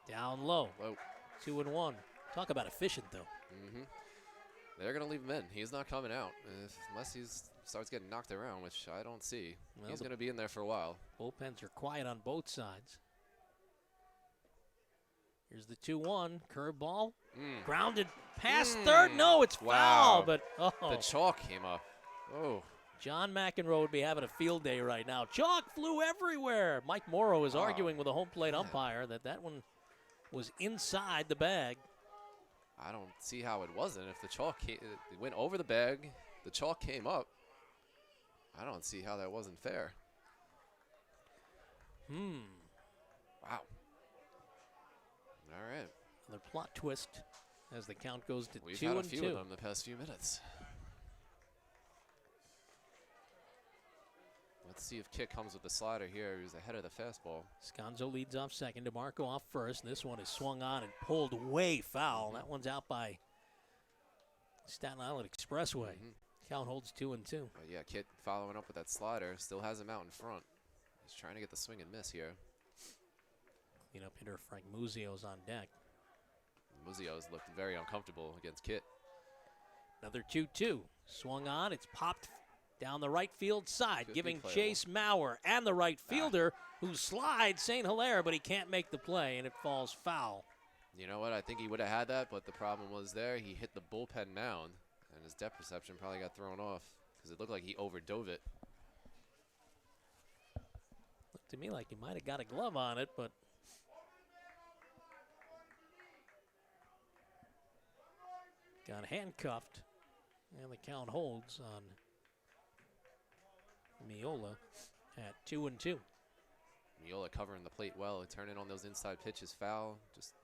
Down low. 2-1. Talk about efficient, though. They're going to leave him in. He's not coming out unless he starts getting knocked around, which I don't see. Well, he's going to be in there for a while. Bullpens are quiet on both sides. Here's the 2-1. Curveball. Grounded past third. No, it's foul. But the chalk came up. Oh. John McEnroe would be having a field day right now. Chalk flew everywhere. Mike Morrow is arguing with a home plate umpire that one was inside the bag. I don't see how it wasn't. If the chalk it went over the bag, the chalk came up. I don't see how that wasn't fair. Wow. All right. Another plot twist as the count goes to 2-2. We've had a few of them the past few minutes. Let's see if Kit comes with the slider here. He's ahead of the fastball. Sconzo leads off second. DeMarco off first. This one is swung on and pulled way foul. That one's out by Staten Island Expressway. Count holds 2-2. But yeah, Kit following up with that slider. Still has him out in front. He's trying to get the swing and miss here. Cleanup hitter Frank Muzio's on deck. Muzio's looked very uncomfortable against Kit. Another 2-2. Swung on. It's popped down the right field side, giving Chase Maurer and the right fielder who slides St. Hilaire, but he can't make the play, and it falls foul. You know what? I think he would have had that, but the problem was there. He hit the bullpen mound, and his depth perception probably got thrown off because it looked like he overdove it. Looked to me like he might have got a glove on it, but got handcuffed, and the count holds on Miola at 2-2. Miola covering the plate well, turning on those inside pitches foul, just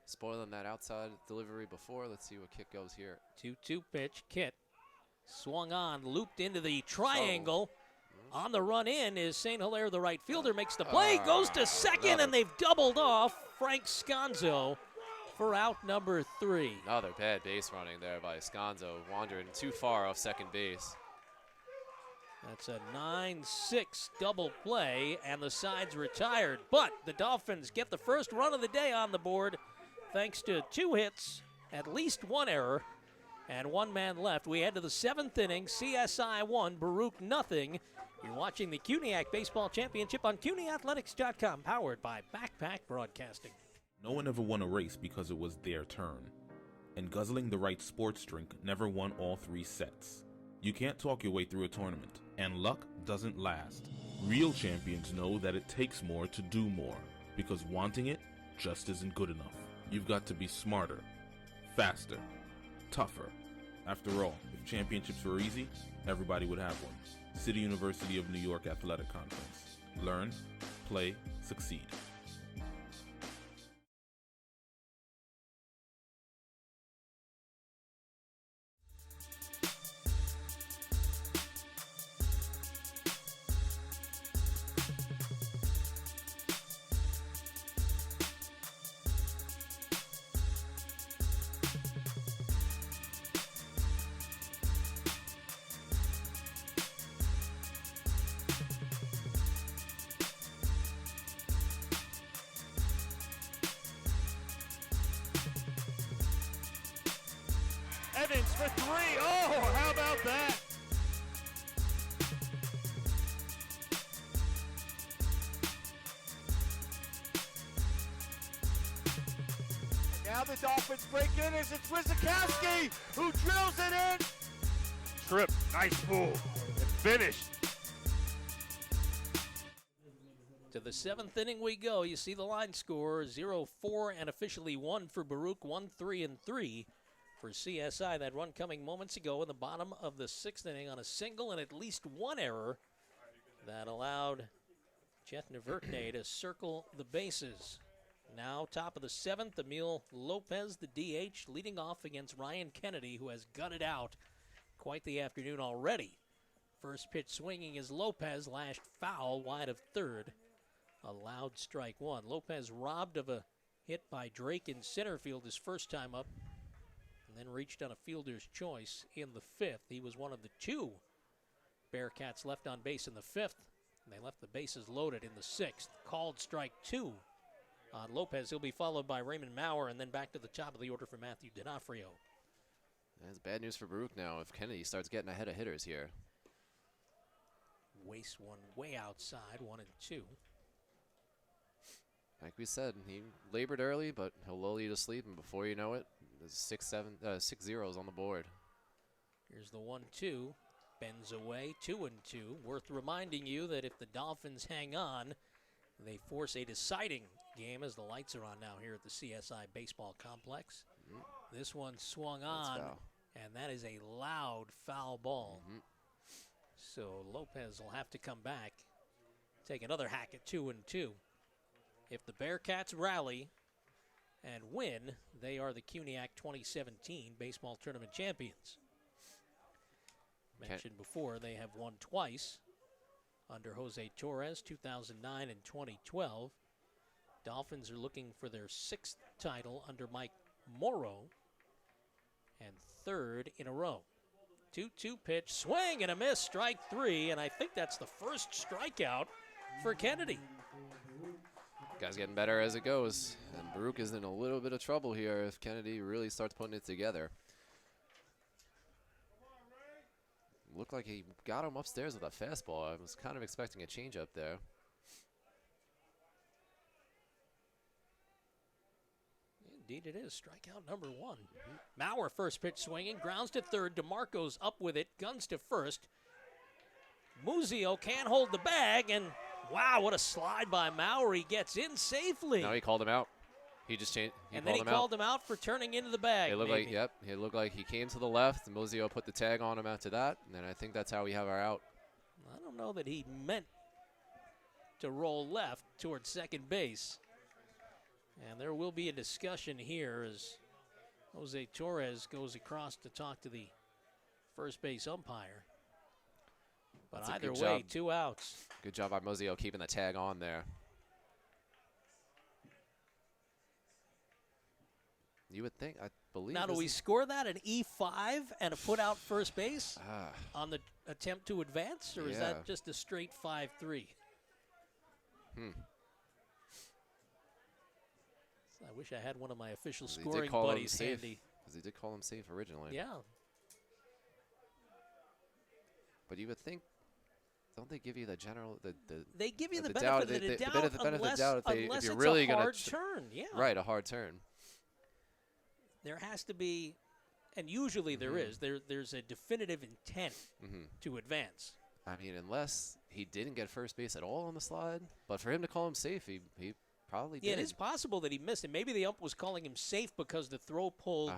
spoiling that outside delivery before. Let's see what Kit goes here. 2-2 pitch. Kit swung on, looped into the triangle. On the run in is St. Hilaire, the right fielder, makes the play, goes to second, and they've doubled off Frank Sconzo for out number 3. Another bad base running there by Sconzo, wandering too far off second base. That's a 9-6 double play, and the side's retired. But the Dolphins get the first run of the day on the board thanks to 2 hits, at least 1 error, and 1 man left. We head to the 7th inning. CSI 1, Baruch nothing. You're watching the CUNY Baseball Championship on CUNYathletics.com, powered by Backpack Broadcasting. No one ever won a race because it was their turn. And guzzling the right sports drink never won all 3 sets. You can't talk your way through a tournament, and luck doesn't last. Real champions know that it takes more to do more, because wanting it just isn't good enough. You've got to be smarter, faster, tougher. After all, if championships were easy, everybody would have one. City University of New York Athletic Conference. Learn, play, succeed. Evans for 3. Oh, how about that? And now the Dolphins break in as it's Wisakowski who drills it in. Trip, nice pull, and finished. To the 7th inning we go. You see the line score, 0-4 and officially 1 for Baruch, 1-3-3 for CSI. That run coming moments ago in the bottom of the 6th inning on a single and at least one error that allowed Jeff Naverkne to circle the bases. Now top of the 7th, Emil Lopez, the DH, leading off against Ryan Kennedy, who has gutted out quite the afternoon already. First pitch swinging is Lopez, lashed foul wide of third. A loud strike one. Lopez robbed of a hit by Drake in center field his first time up, and then reached on a fielder's choice in the 5th. He was one of the 2 Bearcats left on base in the 5th, and they left the bases loaded in the 6th. Called strike 2 on Lopez. He'll be followed by Raymond Maurer, and then back to the top of the order for Matthew D'Onofrio. That's bad news for Baruch now if Kennedy starts getting ahead of hitters here. Wastes one way outside, 1-2. Like we said, he labored early, but he'll lull you to sleep, and before you know it, there's 6 zeros on the board. Here's the 1-2. Bends away, 2-2. Worth reminding you that if the Dolphins hang on, they force a deciding game as the lights are on now here at the CSI Baseball Complex. This one swung on, and that is a loud foul ball. So Lopez will have to come back, take another hack at 2-2. If the Bearcats rally and win, they are the CUNY 2017 baseball tournament champions. Mentioned before, they have won twice under Jose Torres, 2009 and 2012. Dolphins are looking for their 6th title under Mike Morrow and 3rd in a row. 2-2 pitch, swing and a miss, strike 3, and I think that's the first strikeout for Kennedy. Guy's getting better as it goes, and Baruch is in a little bit of trouble here if Kennedy really starts putting it together. Looked like he got him upstairs with a fastball. I was kind of expecting a changeup there. Indeed it is. Strikeout number 1. Maurer first pitch swinging, grounds to third. DeMarco's up with it, guns to first. Muzio can't hold the bag, and wow, what a slide by Maurer. He gets in safely. No, he called him out. He just changed. And then he called him out for turning into the bag. It looked like, it looked like he came to the left, and Muzio put the tag on him after that, and I think that's how we have our out. I don't know that he meant to roll left towards second base. And there will be a discussion here as Jose Torres goes across to talk to the first base umpire. But either way, 2 outs. Good job by Muzio keeping the tag on there. You would think, I believe. Now, do we score that an E5 and a put out first base on the attempt to advance, or is that just a straight 5-3? I wish I had one of my official scoring buddies handy. Because he did call him safe originally. Yeah. But you would think, don't they give you the general, they give you the benefit of the doubt unless if you're it's really a hard turn. Yeah. Right, a hard turn. There has to be, and usually there is, there's a definitive intent to advance. I mean, unless he didn't get first base at all on the slide, but for him to call him safe, he probably did. Yeah, it is possible that he missed it. Maybe the ump was calling him safe because the throw pulled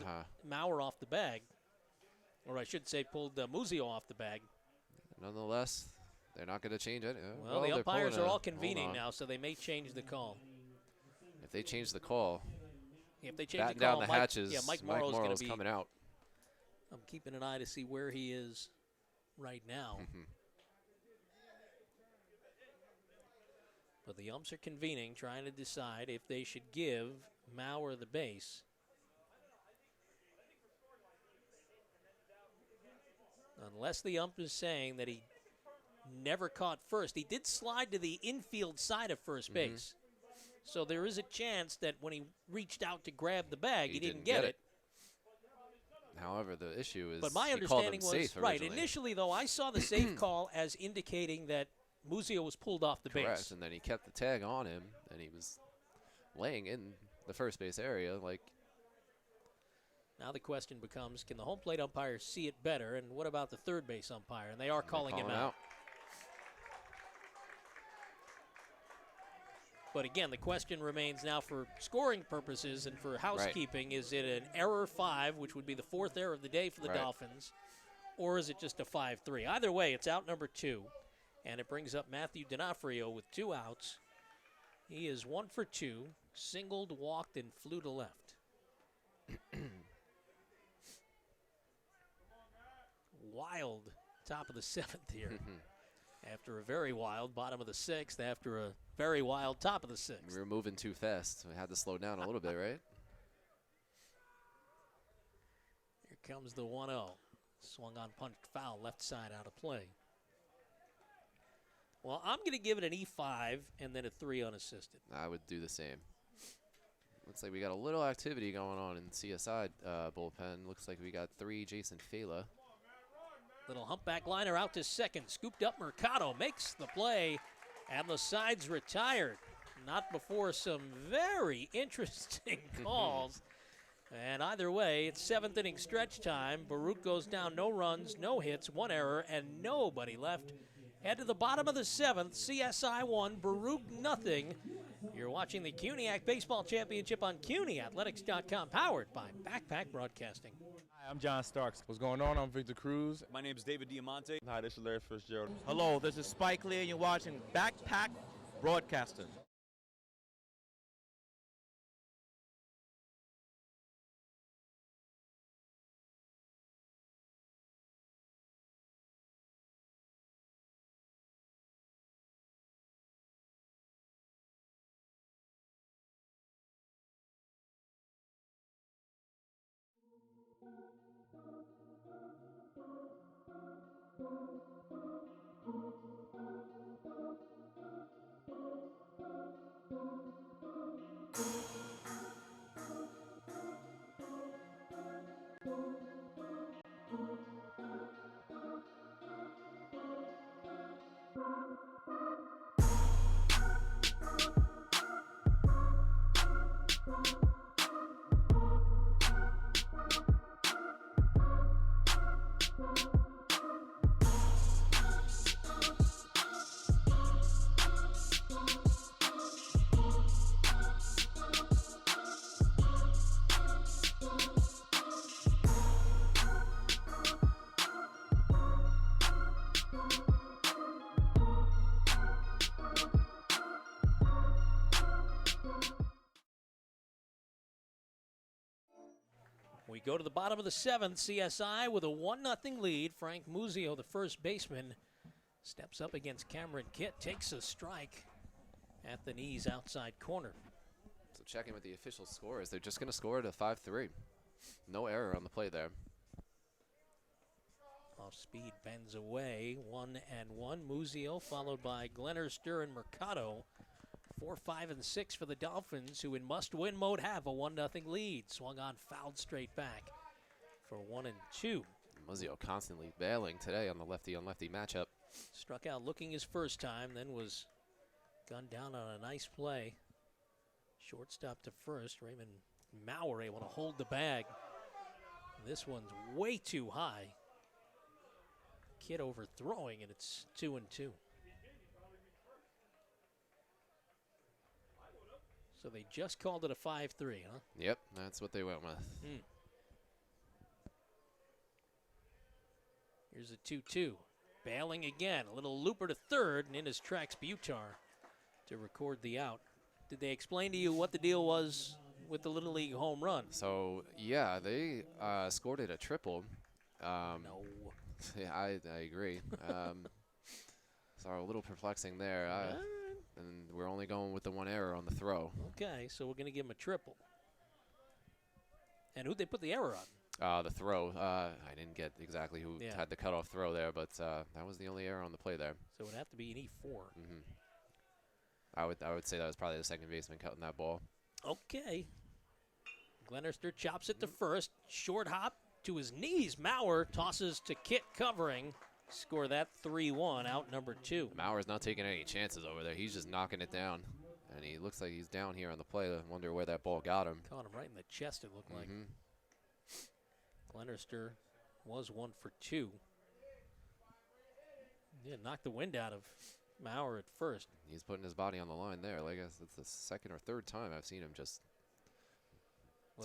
Maurer off the bag, or I should say pulled Muzio off the bag. Nonetheless, they're not going to change it. Well, the umpires are all convening now, so they may change the call. If they change the call, if they change the call, down the hatches, Mike Morrow's going to be coming out. I'm keeping an eye to see where he is right now. But the umps are convening, trying to decide if they should give Maurer the base. Unless the ump is saying that he never caught first. He did slide to the infield side of first base. So there is a chance that when he reached out to grab the bag, he didn't get it. However, the issue is but my understanding was, right, initially, though, I saw the safe call as indicating that Muzio was pulled off the base. And then he kept the tag on him, and he was laying in the first base area. Like, Now the question becomes, can the home plate umpire see it better? And what about the third base umpire? And they are calling him out. But again, the question remains now for scoring purposes and for housekeeping, is it an error 5, which would be the 4th error of the day for the Dolphins, or is it just a 5-3? Either way, it's out number 2, and it brings up Matthew D'Onofrio with 2 outs. He is 1 for 2, singled, walked, and flew to left. Wild top of the 7th here. After a very wild bottom of the 6th, after a very wild top of the 6th. We were moving too fast. So we had to slow down a little bit, right? Here comes the 1-0. Swung on, punched foul, left side out of play. Well, I'm going to give it an E5 and then a 3 unassisted. I would do the same. Looks like we got a little activity going on in CSI bullpen. Looks like we got 3 Jason Fela. Little humpback liner out to second. Scooped up Mercado, makes the play, and the side's retired. Not before some very interesting calls. And either way, it's 7th inning stretch time. Baruch goes down, no runs, no hits, 1 error, and nobody left. Head to the bottom of the 7th, CSI 1, Baruch nothing. You're watching the CUNY Baseball Championship on CUNYathletics.com, powered by Backpack Broadcasting. Hi, I'm John Starks. What's going on? I'm Victor Cruz. My name is David Diamante. Hi, this is Larry Fitzgerald. Hello, this is Spike Lee, and you're watching Backpack Broadcasting. We go to the bottom of the 7th, CSI with a 1-0 lead. Frank Muzio, the first baseman, steps up against Cameron Kitt, takes a strike at the knees outside corner. So checking with the official scores, they're just going to score it a 5-3. No error on the play there. Off speed, bends away, 1-1. Muzio followed by Glennerster and Mercado. 4, 5, and 6 for the Dolphins, who in must-win mode have a 1-0 lead. Swung on, fouled straight back for 1-2. Muzio constantly bailing today on the lefty-on-lefty matchup. Struck out looking his first time, then was gunned down on a nice play. Shortstop to first. Raymond Maurer able to hold the bag. This one's way too high. Kid overthrowing, and it's 2-2. So they just called it a 5-3, huh? Yep, that's what they went with. Here's a 2-2. Bailing again. A little looper to third, and in his tracks Butar to record the out. Did they explain to you what the deal was with the Little League home run? So, yeah, they scored it a triple. No. Yeah, I agree. So a little perplexing there. And we're only going with the 1 error on the throw. Okay, so we're going to give him a triple. And who'd they put the error on? The throw. I didn't get exactly who had the cutoff throw there, but that was the only error on the play there. So it would have to be an E4. I would say that was probably the second baseman cutting that ball. Okay. Glennerster chops it to first. Short hop to his knees. Maurer tosses to Kitt covering. Score that 3-1, out number 2. Maurer's not taking any chances over there. He's just knocking it down. And he looks like he's down here on the play. I wonder where that ball got him. Caught him right in the chest, it looked like. Glenister was 1 for 2. Yeah, knocked the wind out of Maurer at first. He's putting his body on the line there. Like I guess it's the second or third time I've seen him just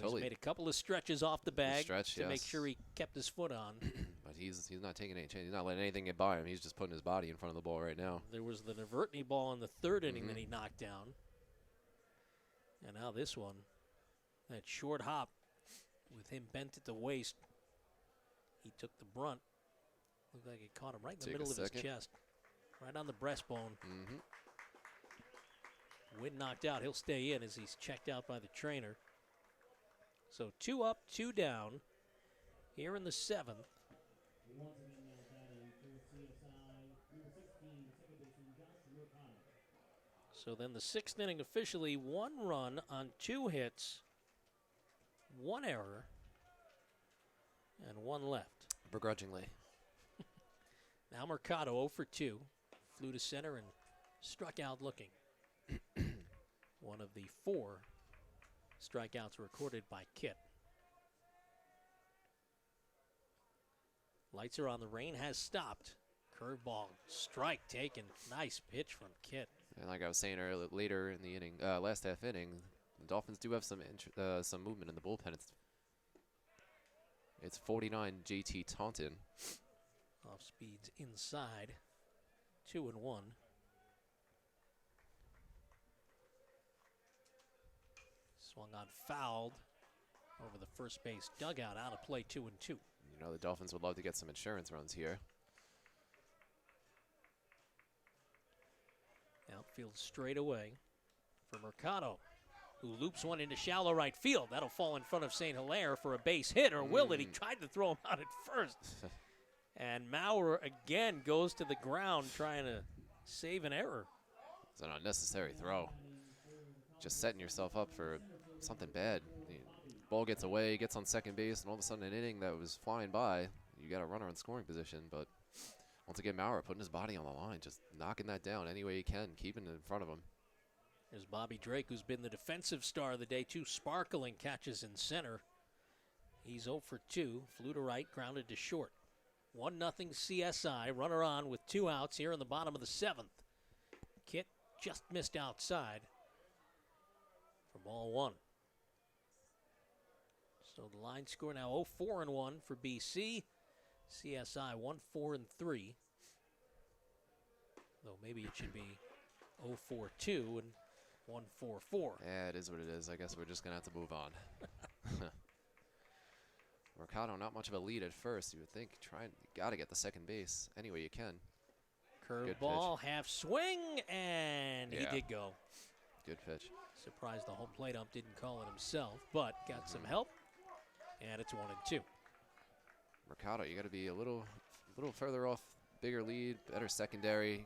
He's made a couple of stretches off the bag to make yes. sure he kept his foot on. But he's not taking any chance. He's not letting anything get by him. He's just putting his body in front of the ball right now. There was the Navertny ball in the third inning that he knocked down. And now this one, that short hop with him bent at the waist. He took the brunt. Looked like it caught him right in the middle of his chest. Right on the breastbone. Wind knocked out. He'll stay in as he's checked out by the trainer. So 2 up, 2 down here in the 7th. So then the 6th inning officially 1 run on 2 hits, 1 error, and 1 left. Begrudgingly. Now Mercado 0 for 2. Flew to center and struck out looking. One of the 4 strikeouts recorded by Kit. Lights are on. The rain has stopped. Curveball, strike taken. Nice pitch from Kit. And like I was saying earlier, later in the inning, last half inning, the Dolphins do have some movement in the bullpen. It's 49 JT Taunton. Off speeds inside. 2-1. Swung on, fouled over the first base dugout, out of play. 2-2. You know the Dolphins would love to get some insurance runs here. Outfield straight away for Mercado, who loops one into shallow right field. That'll fall in front of St. Hilaire for a base hit, or will it? He tried to throw him out at first. And Maurer again goes to the ground trying to save an error. It's an unnecessary throw. Just setting yourself up for something bad. The ball gets away, gets on second base, and all of a sudden an inning that was flying by, you got a runner in scoring position. But once again, Maurer putting his body on the line, just knocking that down any way he can, keeping it in front of him. There's Bobby Drake, who's been the defensive star of the day. 2 sparkling catches in center. He's 0 for 2. Flew to right, grounded to short. 1-0 CSI. Runner on with 2 outs here in the bottom of the 7th. Kit just missed outside for ball 1. So the line score now 0-4-1 for BC. CSI 1-4-3. Though maybe it should be 0-4-2 and 1-4-4. Yeah, it is what it is. I guess we're just going to have to move on. Mercado, not much of a lead at first. You would think, got to get the second base any way you can. Curveball, half swing, and he did go. Good pitch. Surprised the home plate ump didn't call it himself, but got some help, and it's 1-2. Mercado, you got to be a little further off, bigger lead, better secondary.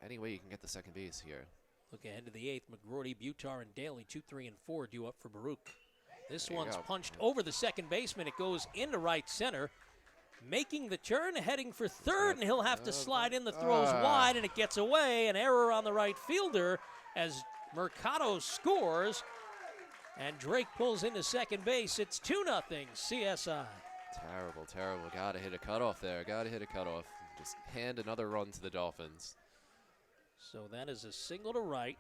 Any way you can get the second base here. Look ahead to the 8th. McGroarty, Butar, and Daly, 2, 3, and 4 due up for Baruch. This one's punched over the second baseman. It goes into right center. Making the turn, heading for third, and he'll have to slide in. The throw's wide, and it gets away. An error on the right fielder as Mercado scores, and Drake pulls into second base. It's 2-0 CSI. Terrible, terrible. Got to hit a cutoff there. Got to hit a cutoff. Just hand another run to the Dolphins. So that is a single to right,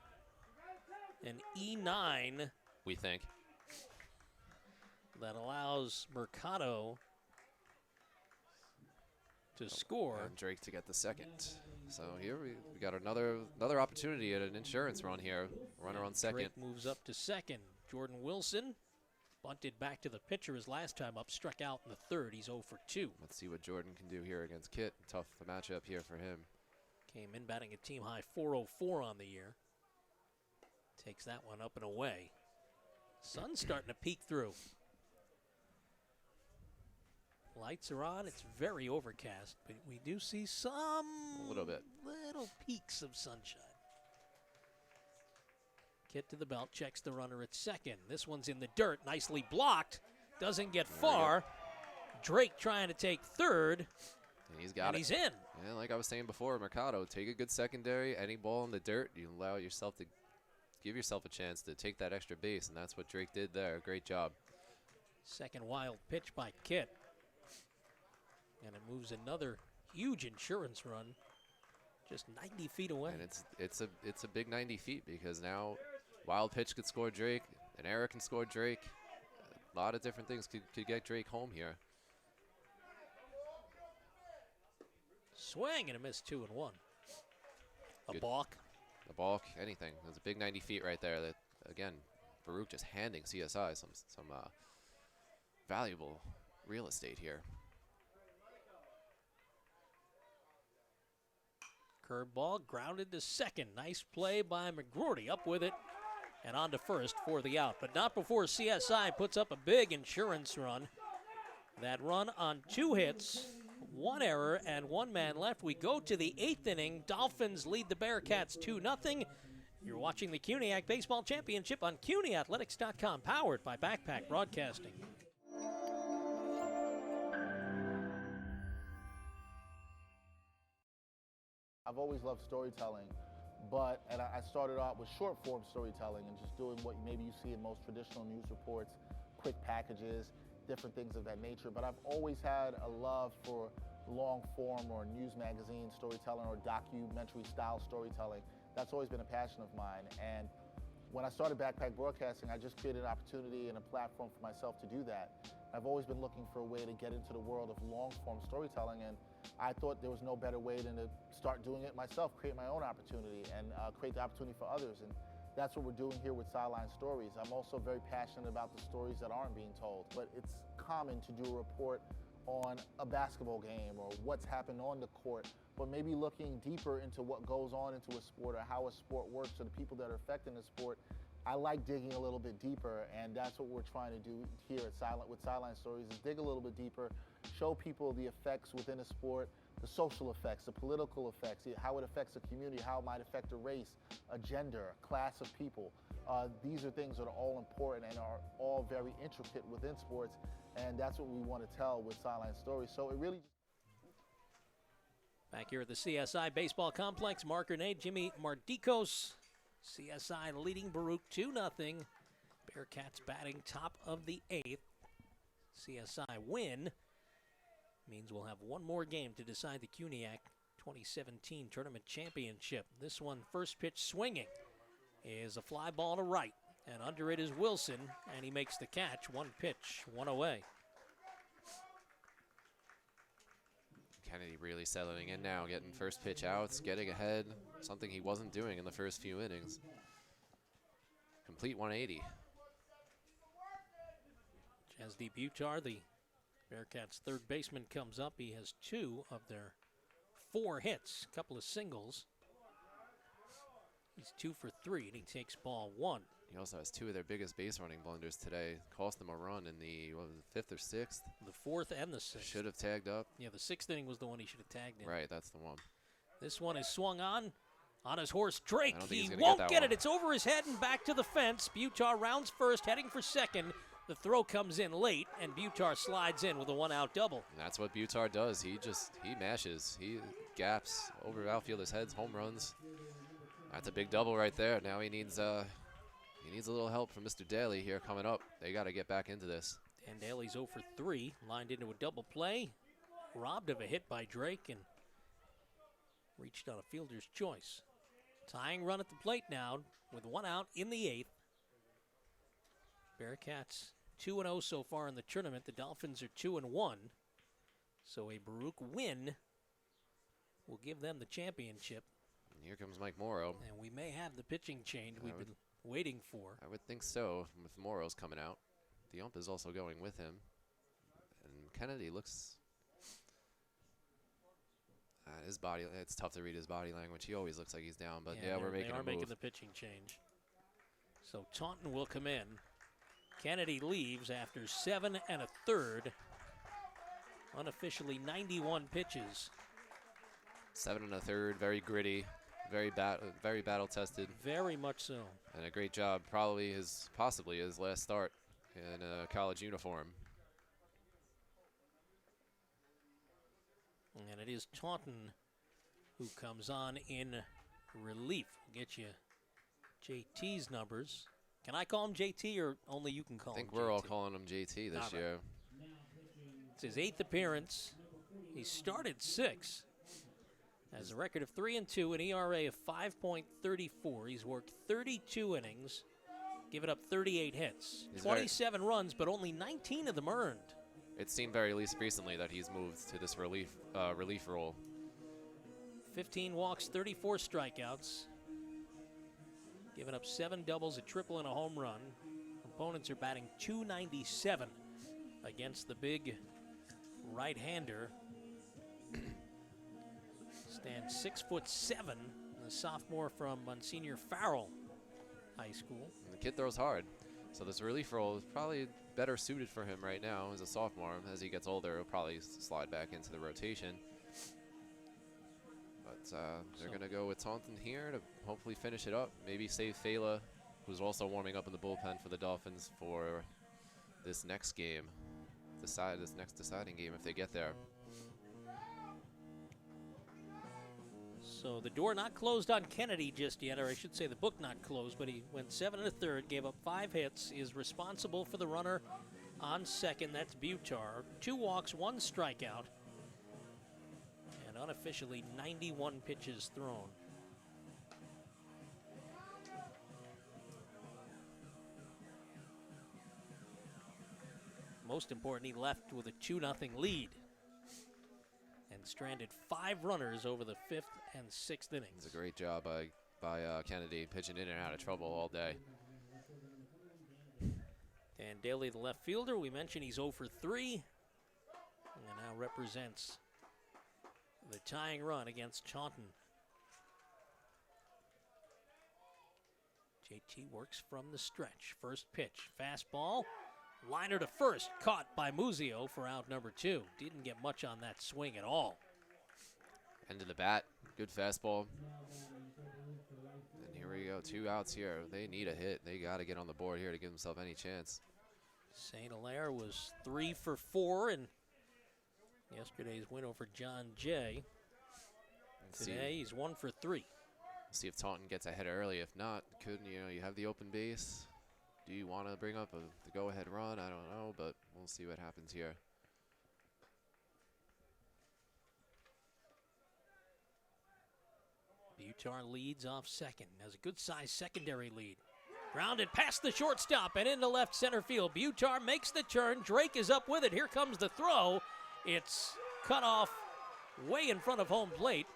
an E9. We think. That allows Mercado to score. And Drake to get the second. So here we got another opportunity at an insurance run here. Runner on second. Drake moves up to second. Jordan Wilson bunted back to the pitcher his last time up, struck out in the third. He's 0 for 2. Let's see what Jordan can do here against Kit. Tough matchup here for him. Came in batting a team high 404 on the year. Takes that one up and away. Sun's starting to peek through. Lights are on. It's very overcast, but we do see some little peaks of sunshine. Kit to the belt, checks the runner at second. This one's in the dirt, nicely blocked. Doesn't get far. Drake trying to take third. And he's got it. He's in. Yeah, like I was saying before, Mercado, take a good secondary. Any ball in the dirt, you allow yourself to give yourself a chance to take that extra base, and that's what Drake did there. Great job. Second wild pitch by Kit. And it moves another huge insurance run just 90 feet away. And it's a big 90 feet because now wild pitch could score Drake, an error can score Drake. A lot of different things could get Drake home here. Swing and a miss, 2-1. A Good. balk. The balk, anything. There's a big 90 feet right there that, again, Baruch just handing CSI some valuable real estate here. Curveball grounded to second. Nice play by McGroarty. Up with it and on to first for the out. But not before CSI puts up a big insurance run. That run on 2 hits, 1 error, and 1 man left. We go to the 8th inning. Dolphins lead the Bearcats 2-0. You're watching the CUNY Baseball Championship on CUNYathletics.com, powered by Backpack Broadcasting. I've always loved storytelling, and I started out with short form storytelling and just doing what maybe you see in most traditional news reports, quick packages, different things of that nature. But I've always had a love for long form or news magazine storytelling or documentary style storytelling. That's always been a passion of mine. And when I started Backpack Broadcasting, I just created an opportunity and a platform for myself to do that. I've always been looking for a way to get into the world of long-form storytelling, and I thought there was no better way than to start doing it myself, create my own opportunity, and create the opportunity for others. And that's what we're doing here with Sideline Stories. I'm also very passionate about the stories that aren't being told, but it's common to do a report on a basketball game or what's happened on the court, but maybe looking deeper into what goes on into a sport or how a sport works or the people that are affecting the sport. I like digging a little bit deeper, and that's what we're trying to do here at with Sideline Stories, is dig a little bit deeper, show people the effects within a sport, the social effects, the political effects, how it affects a community, how it might affect a race, a gender, a class of people. These are things that are all important and are all very intricate within sports, and that's what we want to tell with Sideline Stories. So it really... Back here at the CSI Baseball Complex, Mark Grenade, Jimmy Mardikos. CSI leading Baruch 2-0. Bearcats batting top of the 8th. CSI win means we'll have one more game to decide the CUNY 2017 Tournament Championship. This one, first pitch swinging, is a fly ball to right. And under it is Wilson, and he makes the catch. 1 pitch, 1 away. Kennedy really settling in now, getting first pitch outs, getting ahead, something he wasn't doing in the first few innings. Complete 180. Jasdeep Butar, the Bearcats' third baseman, comes up. He has 2 of their 4 hits, a couple of singles. He's 2 for 3, and he takes ball 1. He also has 2 of their biggest base running blunders today. Cost them a run in the, what was it, 5th or 6th? The 4th and the 6th. Should have tagged up. Yeah, the 6th inning was the one he should have tagged in. Right, that's the one. This one is swung on his horse, Drake. He won't won't get it. It's over his head and back to the fence. Butar rounds first, heading for second. The throw comes in late, and Butar slides in with a 1-out double. And that's what Butar does. He mashes. He gaps over outfielders' heads, home runs. That's a big double right there. Now he needs a little help from Mr. Daly here coming up. They got to get back into this. And Daly's 0 for 3, lined into a double play. Robbed of a hit by Drake and reached on a fielder's choice. Tying run at the plate now with 1 out in the 8th. Bearcats 2-0 so far in the tournament. The Dolphins are 2-1. So a Baruch win will give them the championship. And here comes Mike Morrow. And we may have the pitching change we've been waiting for. I would think so, with Morrow's coming out. The ump is also going with him. And Kennedy looks... his body, it's tough to read his body language. He always looks like he's down, but yeah, we're making a move. They are making the pitching change. So Taunton will come in. Kennedy leaves after 7 1/3. Unofficially 91 pitches. 7 1/3, very gritty, very battle tested. Very much so. And a great job, possibly his last start in a college uniform. And it is Taunton who comes on in relief. We'll get you JT's numbers. Can I call him JT, or only you can call him JT? I think we're all calling him JT this year. It's his 8th appearance. He started 6. Has a record of 3-2, an ERA of 5.34. He's worked 32 innings, given up 38 hits, 27 runs, but only 19 of them earned. It seemed very least recently that he's moved to this relief role. 15 walks, 34 strikeouts, giving up 7 doubles, a triple, and a home run. Opponents are batting .297 against the big right-hander. Stands 6'7", the sophomore from Monsignor Farrell High School. And the kid throws hard, so this relief role is probably better suited for him right now as a sophomore. As he gets older, he'll probably slide back into the rotation. But they're going to go with Taunton here to hopefully finish it up. Maybe save Fela, who's also warming up in the bullpen for the Dolphins for this next game, this next deciding game if they get there. So the door not closed on Kennedy just yet, or I should say the book not closed, but he went 7 1/3, gave up 5 hits, is responsible for the runner on second. That's Butar. 2 walks, 1 strikeout, and unofficially 91 pitches thrown. Most important, he left with a 2-0 lead and stranded 5 runners over the 5th and 6th innings. It's a great job by Kennedy, pitching in and out of trouble all day. And Daly, the left fielder, we mentioned he's 0 for 3, and now represents the tying run against Taunton. JT works from the stretch. First pitch, fastball. Liner to first, caught by Muzio for out number 2. Didn't get much on that swing at all. End of the bat, good fastball. And here we go, 2 outs here. They need a hit. They got to get on the board here to give themselves any chance. St. Hilaire was 3 for 4 in yesterday's win over John Jay. Today he's 1 for 3. See if Taunton gets ahead early. If not, you have the open base. Do you want to bring up the go-ahead run? I don't know, but we'll see what happens here. Butar leads off second. Has a good-sized secondary lead. Grounded past the shortstop and into left center field. Butar makes the turn. Drake is up with it. Here comes the throw. It's cut off way in front of home plate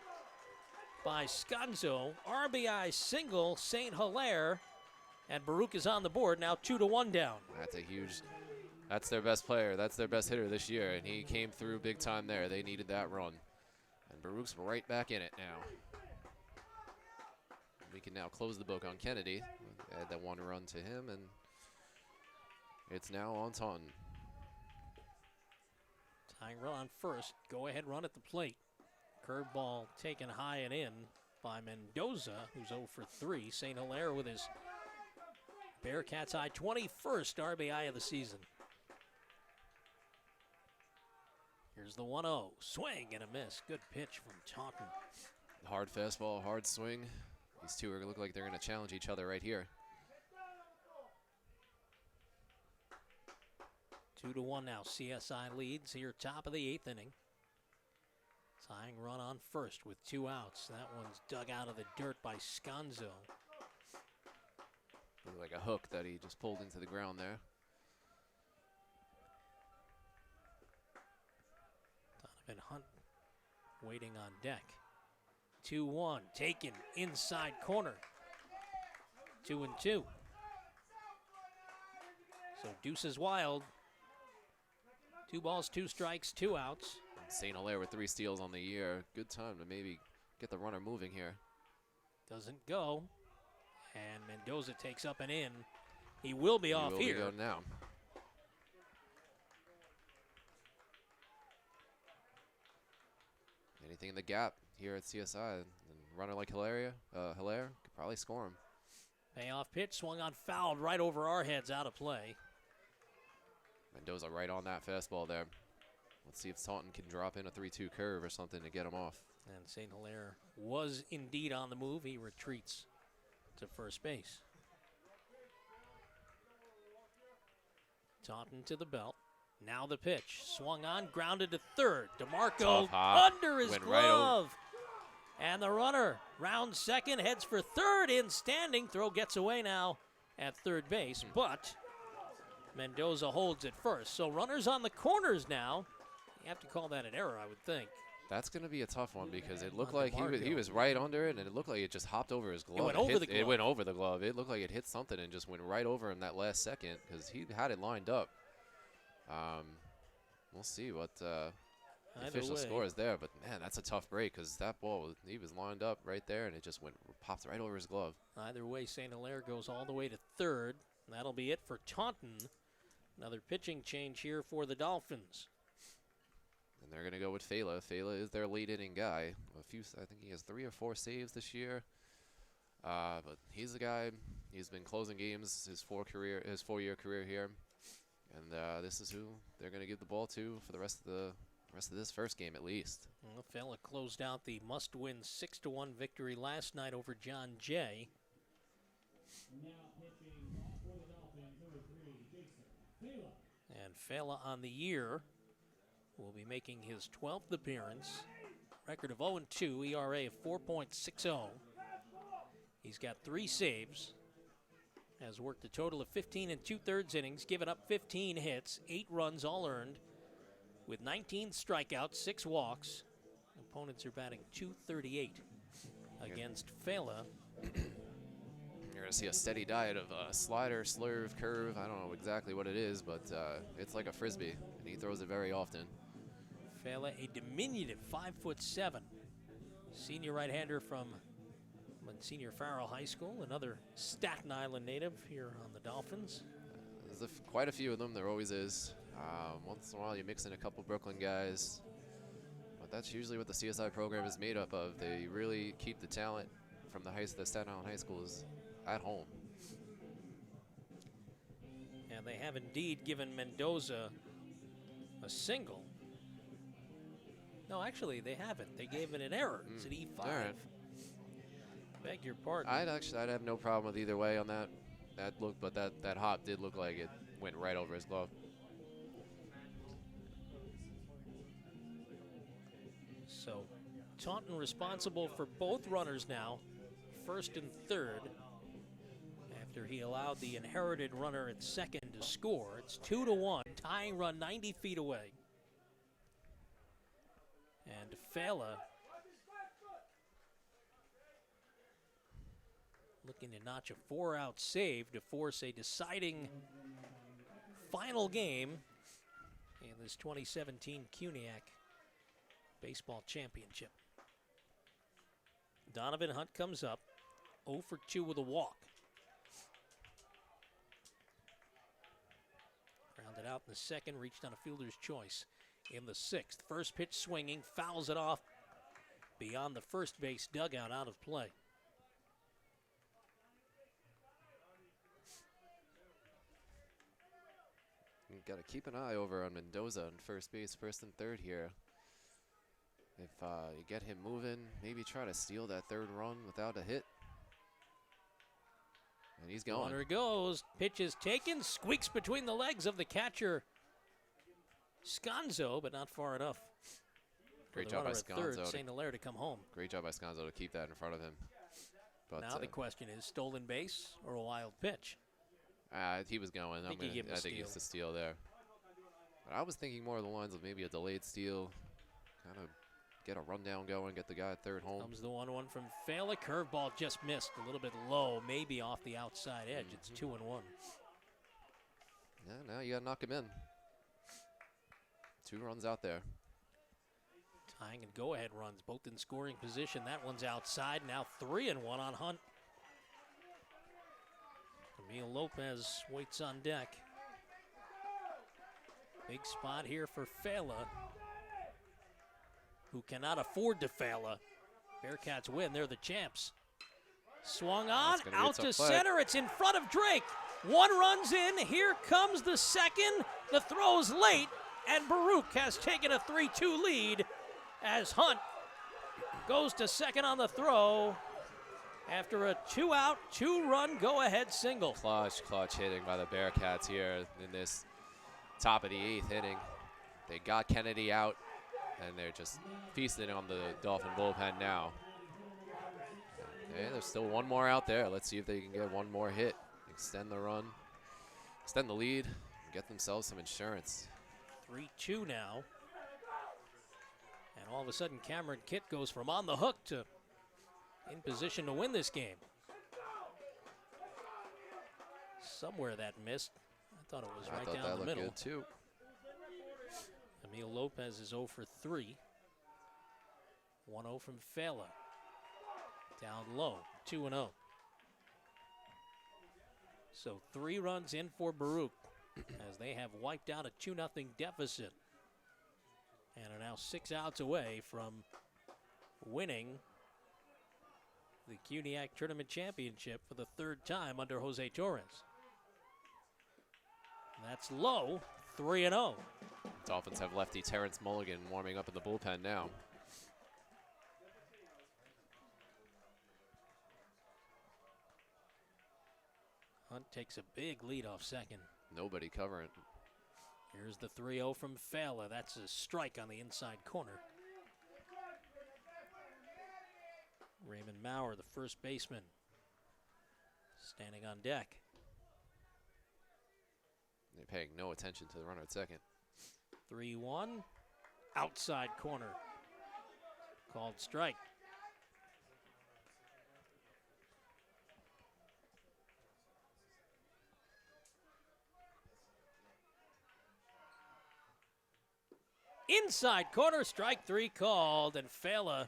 by Scanzo. RBI single, St. Hilaire. And Baruch is on the board, now 2-1 down. That's their best player. That's their best hitter this year, and he came through big time there. They needed that run. And Baruch's right back in it now. We can now close the book on Kennedy. Add that 1 run to him, and it's now on Taunton. Tying run on first. Go-ahead run at the plate. Curveball taken high and in by Mendoza, who's 0 for 3. St. Hilaire with his Bearcats' high 21st RBI of the season. Here's the 1-0. Swing and a miss. Good pitch from Taunton. Hard fastball, hard swing. These two look like they're going to challenge each other right here. 2-1 now. CSI leads here, top of the 8th inning. Tying run on first with 2 outs. That one's dug out of the dirt by Scanzo. Looked like a hook that he just pulled into the ground there. Donovan Hunt waiting on deck. 2-1, taken inside corner. 2-2. So Deuce is wild. 2 balls, 2 strikes, 2 outs. St. Hilaire with 3 steals on the year. Good time to maybe get the runner moving here. Doesn't go. And Mendoza takes up and in. He will be off here. He will be now. Anything in the gap here at CSI. And runner like Hilaire could probably score him. Payoff pitch, swung on, fouled right over our heads, out of play. Mendoza right on that fastball there. Let's see if Taunton can drop in a 3-2 curve or something to get him off. And St. Hilaire was indeed on the move. He retreats to first base. Taunton to the belt. Now the pitch. Swung on, grounded to third. DeMarco Tough hop. under his Went right glove. And the runner, round second, heads for third in standing. Throw gets away now at third base, but Mendoza holds it first. So runners on the corners now. You have to call that an error, I would think. That's going to be a tough one because it looked On like he DeMarco. was right under it, and it looked like it just hopped over his glove. It went over the glove. It went over the glove. It looked like it hit something and just went right over him that last second because he had it lined up. We'll see what the official score is there, but man, that's a tough break because that ball, he was lined up right there, and it just popped right over his glove. Either way, St. Hilaire goes all the way to third. That'll be it for Taunton. Another pitching change here for the Dolphins. And they're going to go with Fela. Fela is their late inning guy. I think he has 3 or 4 saves this year. But he's the guy. He's been closing games his 4-year career here. And this is who they're going to give the ball to for the rest of this first game at least. Well, Fela closed out the must-win 6-1 victory last night over John Jay. And Fela on the year will be making his 12th appearance. Record of 0-2, ERA of 4.60. He's got 3 saves. Has worked a total of 15 2/3 innings, given up 15 hits, 8 runs all earned, with 19 strikeouts, 6 walks. Opponents are batting .238 against Fela. You're going to see a steady diet of slider, slurve, curve. I don't know exactly what it is, but it's like a Frisbee, and he throws it very often. Fela, a diminutive 5'7", senior right-hander from Monsignor Farrell High School, another Staten Island native here on the Dolphins. There's quite a few of them. There always is. Once in a while, you mix in a couple Brooklyn guys, but that's usually what the CSI program is made up of. They really keep the talent from the Staten Island high schools at home. And they have indeed given Mendoza a single. No, actually, they haven't. They gave it an error. It's an E5. All right. Beg your pardon. I'd have no problem with either way on that look, but that hop did look like it went right over his glove. So Taunton responsible for both runners now, first and third, after he allowed the inherited runner at second to score. It's 2-1, tying run 90 feet away. And Fela looking to notch a 4-out save to force a deciding final game in this 2017 CUNY Baseball Championship. Donovan Hunt comes up, 0 for 2 with a walk. Grounded out in the second, reached on a fielder's choice in the 6th. First pitch swinging, fouls it off beyond the first base dugout, out of play. You've got to keep an eye over on Mendoza on first base, first and third here. If you get him moving, maybe try to steal that third run without a hit. And he's going. Runner goes, pitch is taken, squeaks between the legs of the catcher Sconzo, but not far enough. Great job by Sconzo. St. Hilaire to come home. Great job by Sconzo to keep that in front of him. But now the question is, stolen base or a wild pitch? He was going. I think it's a steal there. But I was thinking more of the lines of maybe a delayed steal, kind of get a rundown going, get the guy at third home. Comes the 1-1 from Fela. Curveball just missed a little bit low, maybe off the outside edge. It's 2-1. Yeah, now you got to knock him in. 2 runs out there. Tying and go-ahead runs, both in scoring position. That one's outside. Now 3-1 on Hunt. Emil Lopez waits on deck. Big spot here for Fela, who cannot afford to Fela. Bearcats win. They're the champs. Swung on, out to center. It's in front of Drake. 1 runs in. Here comes the second. The throw's late, and Baruch has taken a 3-2 lead as Hunt goes to second on the throw after a 2-out, 2-run go-ahead single. Clutch hitting by the Bearcats here in this Top of the 8th inning. They got Kennedy out, and they're just feasting on the Dolphin bullpen now. Okay, there's still one more out there. Let's see if they can get one more hit, extend the run, extend the lead, and get themselves some insurance. 3-2 now. And all of a sudden, Cameron Kitt goes from on the hook to in position to win this game. Somewhere that missed. I thought it was right down the middle. Good too. Emil Lopez is 0 for 3. 1-0 from Fela. Down low, 2-0. So 3 runs in for Baruch as they have wiped out a 2-0 deficit and are now 6 outs away from winning the CUNY Tournament Championship for the 3rd time under Jose Torres. That's low, 3-0. Dolphins have lefty Terrence Mulligan warming up in the bullpen now. Hunt takes a big lead off second. Nobody covering. Here's the 3-0 from Fela. That's a strike on the inside corner. Raymond Maurer, the first baseman, standing on deck. They're paying no attention to the runner at second. 3-1, outside corner. Called strike. Inside corner, strike 3 called, and Fela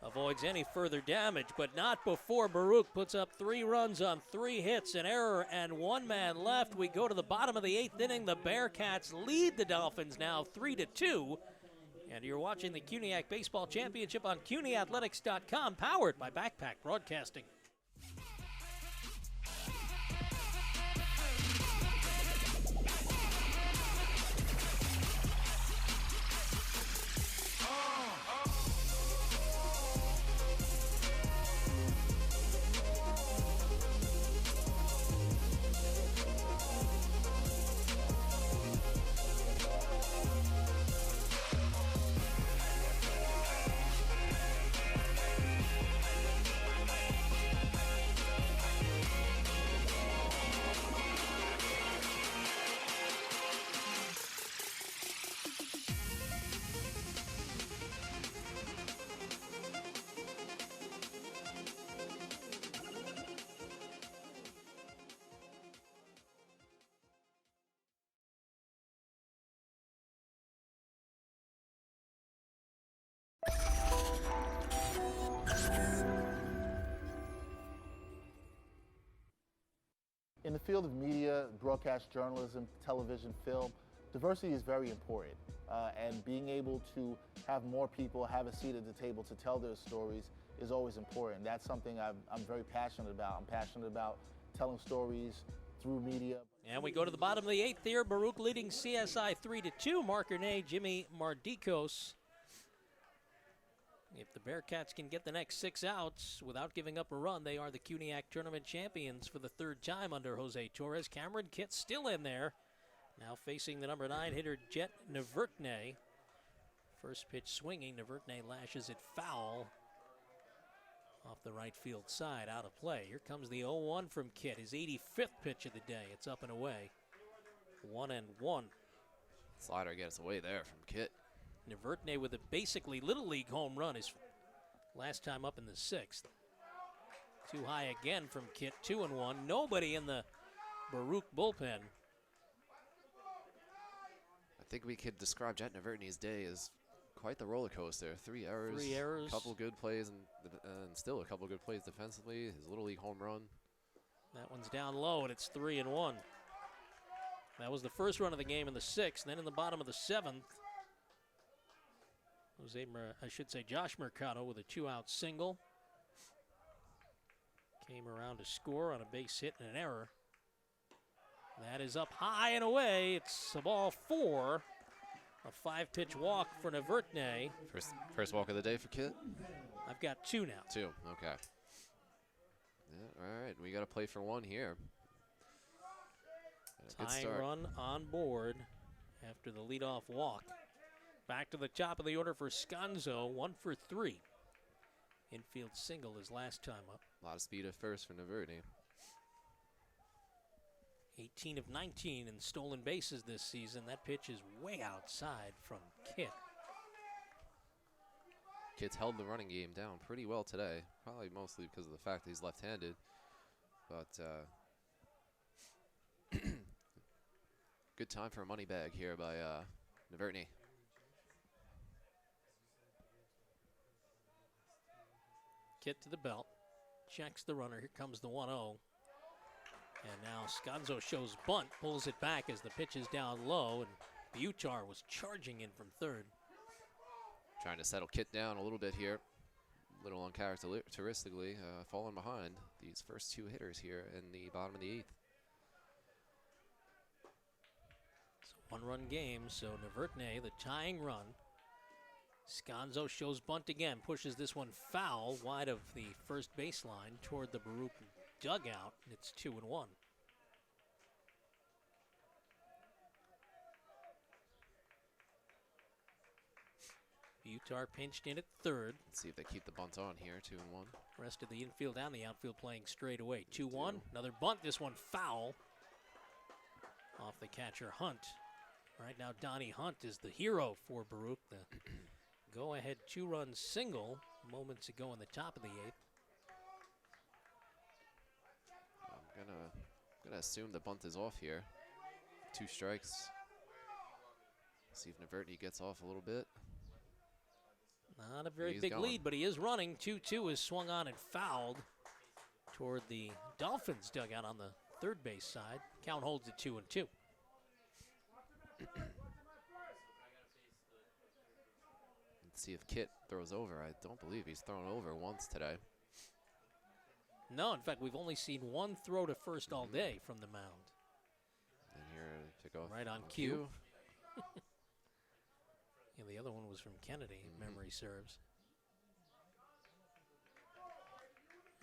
avoids any further damage, but not before Baruch puts up 3 runs on 3 hits, an error, and 1 man left. We go to the bottom of the 8th inning. The Bearcats lead the Dolphins now 3-2. And you're watching the CUNY Baseball Championship on CUNYathletics.com, powered by Backpack Broadcasting. In the field of media, broadcast journalism, television, film, diversity is very important. And being able to have more people have a seat at the table to tell their stories is always important. That's something I'm very passionate about. I'm passionate about telling stories through media. And we go to the bottom of the 8th here. Baruch leading CSI 3-2. Marker Nay, Jimmy Mardikos. If the Bearcats can get the next 6 outs without giving up a run, they are the CUNY Tournament champions for the 3rd time under Jose Torres. Cameron Kitt still in there. Now facing the number 9 hitter, Jet Navertne. First pitch swinging. Navertne lashes it foul off the right field side, out of play. Here comes the 0-1 from Kitt, his 85th pitch of the day. It's up and away. 1-1. Slider gets away there from Kitt. Navertne with a basically Little League home run his last time up in the 6th. Too high again from Kitt, 2-1. Nobody in the Baruch bullpen. I think we could describe Jet Navertne's day as quite the roller coaster. 3 errors, a couple good plays, and still a couple good plays defensively. His Little League home run. That one's down low, and it's 3-1. That was the first run of the game in the 6th. Then in the bottom of the 7th, Josh Mercado with a 2-out single. Came around to score on a base hit and an error. That is up high and away. It's a ball 4. A 5-pitch walk for Navertne. First walk of the day for Kitt? I've got 2 now. 2, okay. Yeah, all right, we got to play for 1 here. Good Tying run on board after the leadoff walk. Back to the top of the order for Sconzo, 1 for 3. Infield single his last time up. A lot of speed at first for Naverny. 18 of 19 in stolen bases this season. That pitch is way outside from Kit. Kit's held the running game down pretty well today. Probably mostly because of the fact that he's left-handed. But good time for a money bag here by Naverny. Kit to the belt. Checks the runner. Here comes the 1-0. And now Sconzo shows bunt, pulls it back as the pitch is down low, and Butar was charging in from third. Trying to settle Kit down a little bit here. A little uncharacteristically falling behind these first two hitters here in the bottom of the 8th. It's a one-run game, so Naverny, the tying run. Sconzo shows bunt again, pushes this one foul wide of the first baseline toward the Baruch dugout. It's 2-1. Butar pinched in at third. Let's see if they keep the bunt on here, 2-1. Rest of the infield and the outfield playing straight away. 2-1. Another bunt, this one foul. Off the catcher Hunt. Right now Donnie Hunt is the hero for Baruch. The go-ahead 2-run single moments ago in the top of the 8th. I'm gonna assume the bunt is off here. 2 strikes. See if Naverny gets off a little bit. Not a very He's big going. lead, but he is running. 2-2 is swung on and fouled toward the Dolphins dugout on the third base side. Count holds at 2-2. Let's see if Kit throws over. I don't believe he's thrown over once today. No, in fact, we've only seen one throw to first all day from the mound. And here to go Right on cue. And the other one was from Kennedy, if memory serves.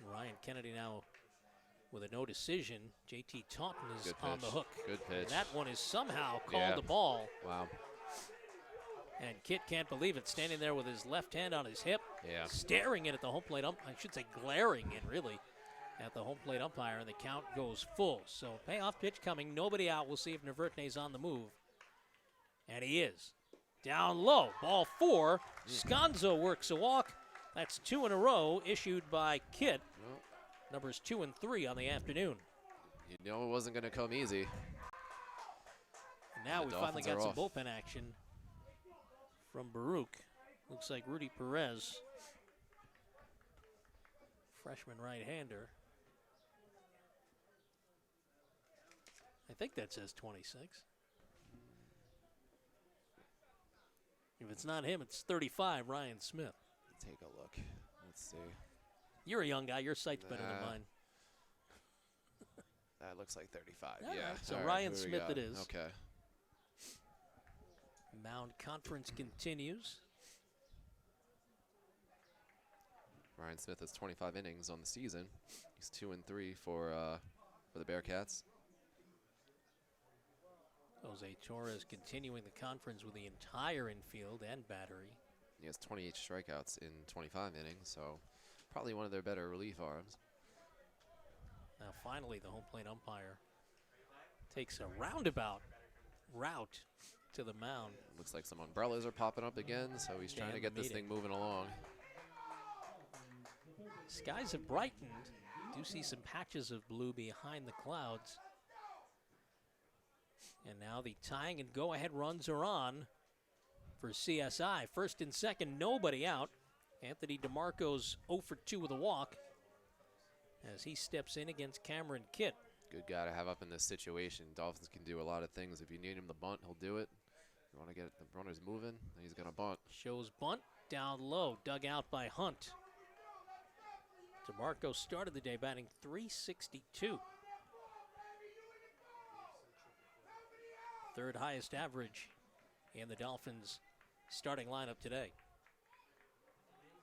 Ryan Kennedy now with a no decision. JT Taunton is Good on the pitch. hook. Good pitch. And that one is somehow called Yeah. the ball. Wow. And Kit can't believe it, standing there with his left hand on his hip, Yeah. staring in at the home plate I should say glaring in, really, at the home plate umpire, and the count goes full. So payoff pitch coming, nobody out. We'll see if Naverny's on the move. And he is. Down low, ball 4. Sconzo works a walk. That's 2 in a row issued by Kit. Well, Numbers 2 and 3 on the afternoon. you know it wasn't going to come easy. And now The we finally Dolphins got are some off. bullpen action from Baruch. Looks like Rudy Perez, freshman right-hander. I think that says 26. If it's not him, it's 35, Ryan Smith. Take a look. Let's see. You're a young guy. Your sight's better than Nah. mine. That looks like 35. All yeah. right, so All Ryan who we Smith got? it is. Okay. Mound conference continues. Ryan Smith has 25 innings on the season. He's 2 and 3 for the Bearcats. Jose Torres continuing the conference with the entire infield and battery. He has 28 strikeouts in 25 innings, so probably one of their better relief arms. Now finally the home plate umpire takes a roundabout route to the mound. Looks like some umbrellas are popping up again, so he's trying to Damn get this meeting. thing moving along. Skies have brightened. Do see some patches of blue behind the clouds. And now the tying and go-ahead runs are on for CSI. First and second, nobody out. Anthony DeMarco's 0 for 2 with a walk as he steps in against Cameron Kitt. Good guy to have up in this situation. Dolphins can do a lot of things. If you need him to bunt, he'll do it. If you want to get the runners moving, then he's going to bunt. Shows bunt down low, dug out by Hunt. DeMarco started the day batting .362. Third highest average in the Dolphins starting lineup today.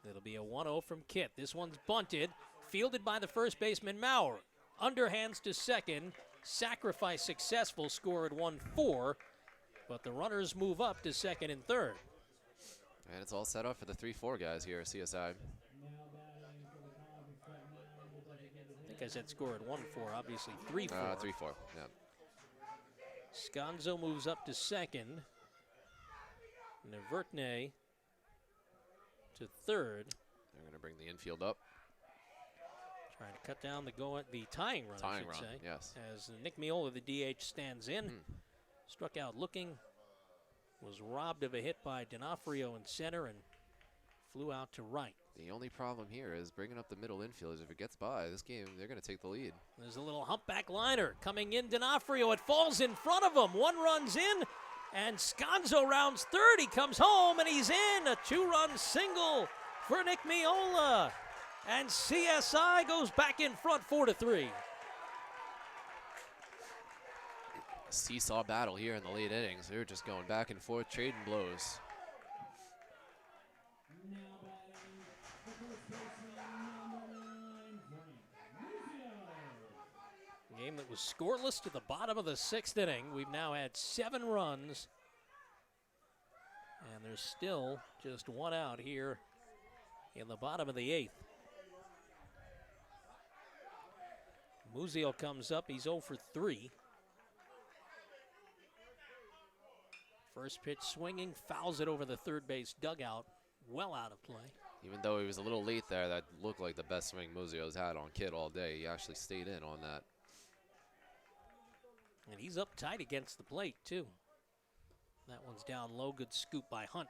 It'll be a 1-0 from Kitt. This one's bunted, fielded by the first baseman Maurer. Underhands to second. sacrifice successful, score at 1-4, but the runners move up to second and third. And it's all set up for the 3-4 guys here at CSI. I think I said score at 1-4, obviously 3-4. 3-4, yeah. Sconzo moves up to second. Navertne to third. They're going to bring the infield up. Trying to cut down the tying run, I should say. Yes. As Nick Miola, the DH, stands in. Struck out looking. Was robbed of a hit by D'Onofrio in center and flew out to right. The only problem here is bringing up the middle infielders. If it gets by this game, they're going to take the lead. There's a little humpback liner coming in. D'Onofrio, it falls in front of him. One run's in, and Sconzo rounds third. He comes home, and he's in. A 2-run single for Nick Miola. And CSI goes back in front 4-3. A seesaw battle here in the late innings. They're just going back and forth, trading blows. Game that was scoreless to the bottom of the 6th inning. We've now had 7 runs, and there's still just 1 out here in the bottom of the 8th. Muzio comes up, he's 0 for 3. First pitch swinging, fouls it over the third base dugout, well out of play. Even though he was a little late there, that looked like the best swing Muzio's had on Kid all day. He actually stayed in on that. And he's up tight against the plate, too. That one's down low, good scoop by Hunt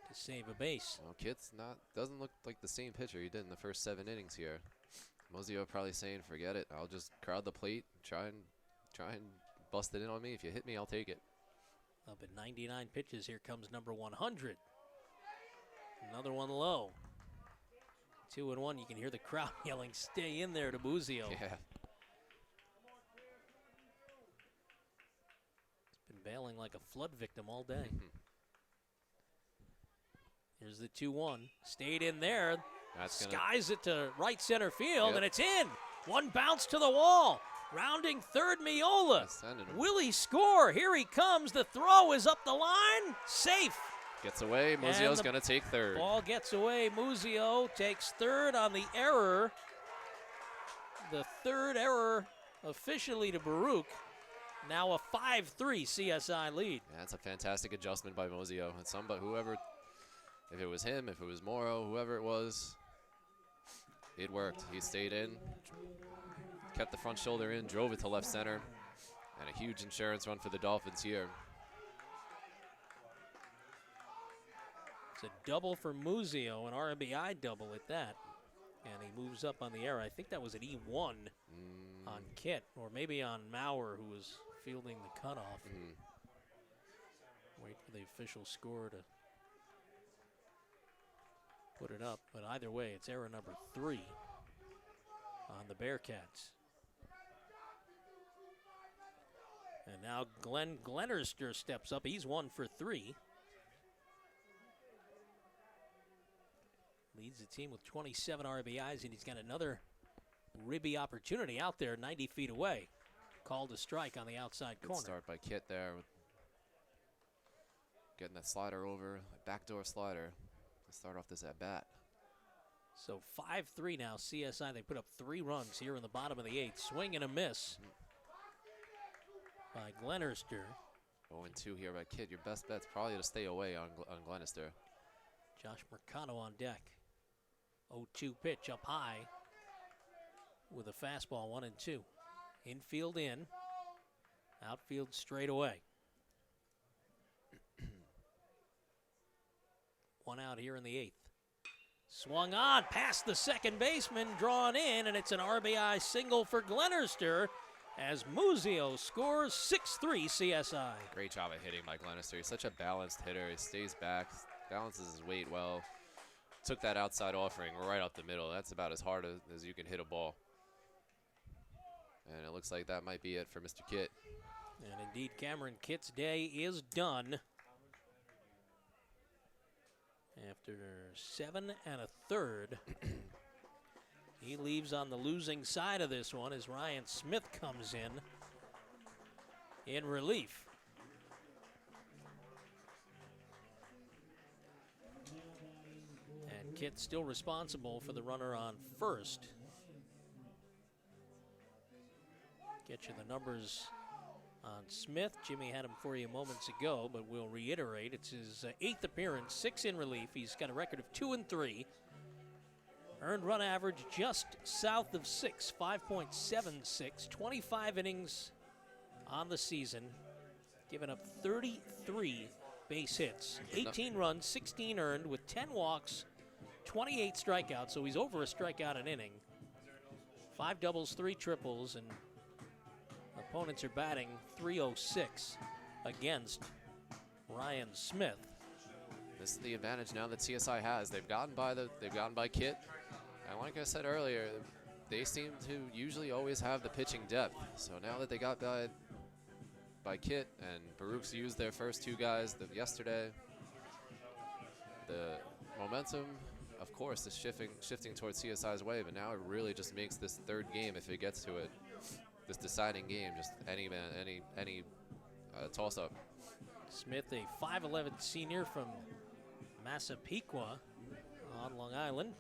to save a base. Well, Kid's doesn't look like the same pitcher he did in the first 7 innings here. Muzio probably saying, forget it, I'll just crowd the plate, try and bust it in on me. If you hit me, I'll take it. Up at 99 pitches, here comes number 100. Another one low. 2-1, you can hear the crowd yelling, stay in there to Muzio. Yeah. He's been bailing like a flood victim all day. Here's the 2-1, stayed in there. Skies it to right center field, and it's in. One bounce to the wall. Rounding third, Miola. Will he score? Here he comes. The throw is up the line. Safe. Gets away. Muzio's going to take third. Ball gets away. Muzio takes third on the error. The third error officially to Baruch. Now a 5-3 CSI lead. Yeah, that's a fantastic adjustment by Muzio. And whoever, if it was him, if it was Morrow, whoever it was, it worked. He stayed in, kept the front shoulder in, drove it to left center, and a huge insurance run for the Dolphins here. It's a double for Muzio, an RBI double at that. And he moves up on the error. I think that was an E1 on Kit, or maybe on Maurer, who was fielding the cutoff. Wait for the official score to put it up. But either way, it's error number 3 on the Bearcats. And now Glenn Glennerster steps up. He's 1 for 3. Leads the team with 27 RBIs, and he's got another ribby opportunity out there 90 feet away. Called a strike on the outside Good corner. Start by Kit there. Getting that slider over, backdoor slider to start off this at-bat. So 5-3 now, CSI. They put up 3 runs here in the bottom of the 8th. Swing and a miss by Glennerster. 0-2 here by Kit. Your best bet's probably to stay away on Glenister. Josh Mercado on deck. 0-2 pitch up high with a fastball, 1-2. Infield in, outfield straight away. 1 out here in the 8th. Swung on past the second baseman, drawn in, and it's an RBI single for Glennerster as Muzio scores 6-3 CSI. Great job of hitting by Glenister. He's such a balanced hitter. He stays back, balances his weight well. Took that outside offering right up the middle. That's about as hard as you can hit a ball. And it looks like that might be it for Mr. Kit. And indeed, Cameron Kitt's day is done. After 7 1/3, He leaves on the losing side of this one as Ryan Smith comes in relief. And Kitt still responsible for the runner on first. Get you the numbers on Smith. Jimmy had him for you moments ago, but we'll reiterate. It's his 8th appearance, 6 in relief. He's got a record of 2-3. Earned run average just south of 6, 5.76. 25 innings on the season. Given up 33 base hits. 18 runs, 16 earned with 10 walks, 28 strikeouts. So he's over a strikeout an inning. 5 doubles, 3 triples, and opponents are batting .306 against Ryan Smith. This is the advantage now that CSI has. They've gotten by Kitt. And like I said earlier, they seem to usually always have the pitching depth. So now that they got by Kitt and Baruch's used their first 2 guys yesterday, the momentum, of course, is shifting towards CSI's way. But now it really just makes this 3rd game, if it gets to it, this deciding game, just any toss-up. Smith, a 5'11" senior from Massapequa on Long Island.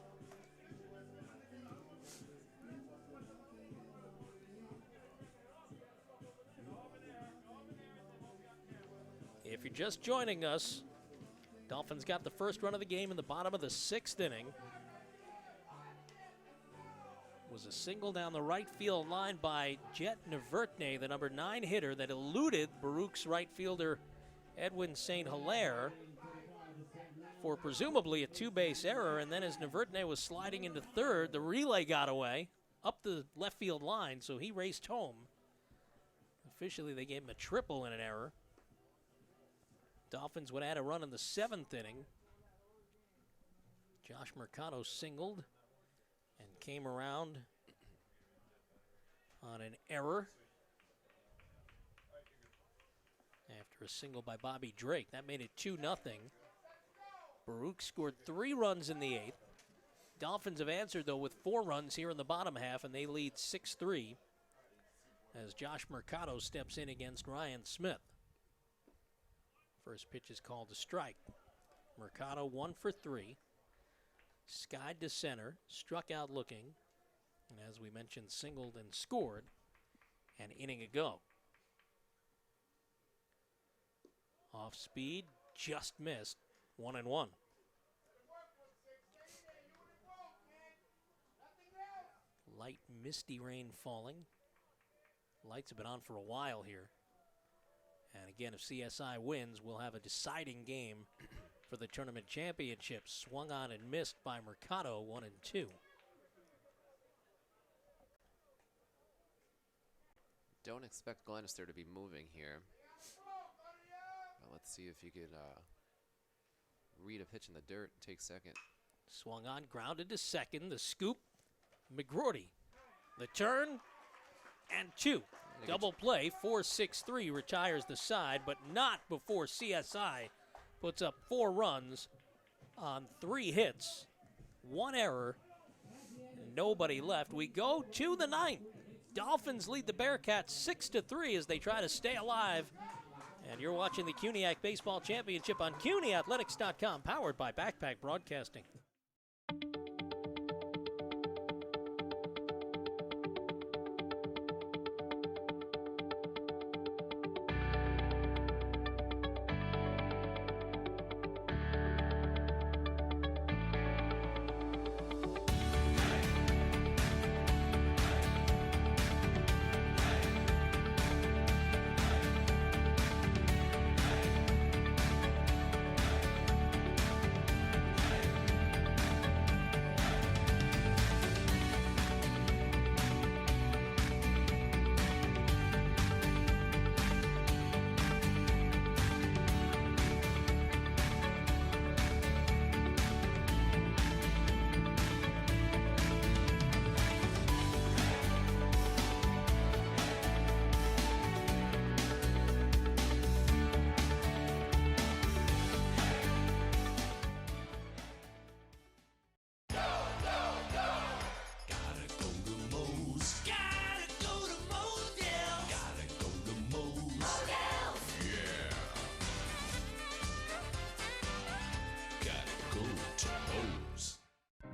If you're just joining us, Dolphins got the first run of the game in the bottom of the 6th inning. Was a single down the right field line by Jet Nevertne, the number 9 hitter that eluded Baruch's right fielder Edwin St. Hilaire for presumably a 2-base error. And then as Nevertne was sliding into 3rd, the relay got away up the left field line, so he raced home. Officially, they gave him a triple in an error. Dolphins would add a run in the 7th inning. Josh Mercado singled and came around on an error after a single by Bobby Drake. That made it 2-0. Baruch scored 3 runs in the 8th. Dolphins have answered, though, with 4 runs here in the bottom half, and they lead 6-3 as Josh Mercado steps in against Ryan Smith. First pitch is called a strike. Mercado 1 for 3. Skied to center, struck out looking, and as we mentioned, singled and scored an inning ago. Off speed, just missed, 1-1. Light misty rain falling. Lights have been on for a while here. And again, if CSI wins, we'll have a deciding game for the tournament championship. Swung on and missed by Mercado, 1-2. Don't expect Glenister to be moving here. Well, let's see if he could read a pitch in the dirt and take second. Swung on, grounded to second. The scoop, McGroarty. The turn, and 2. Double play, 4-6-3 retires the side, but not before CSI puts up 4 runs on 3 hits, 1 error, nobody left. We go to the 9th. Dolphins lead the Bearcats 6-3 as they try to stay alive. And you're watching the CUNY Baseball Championship on CUNYathletics.com, powered by Backpack Broadcasting.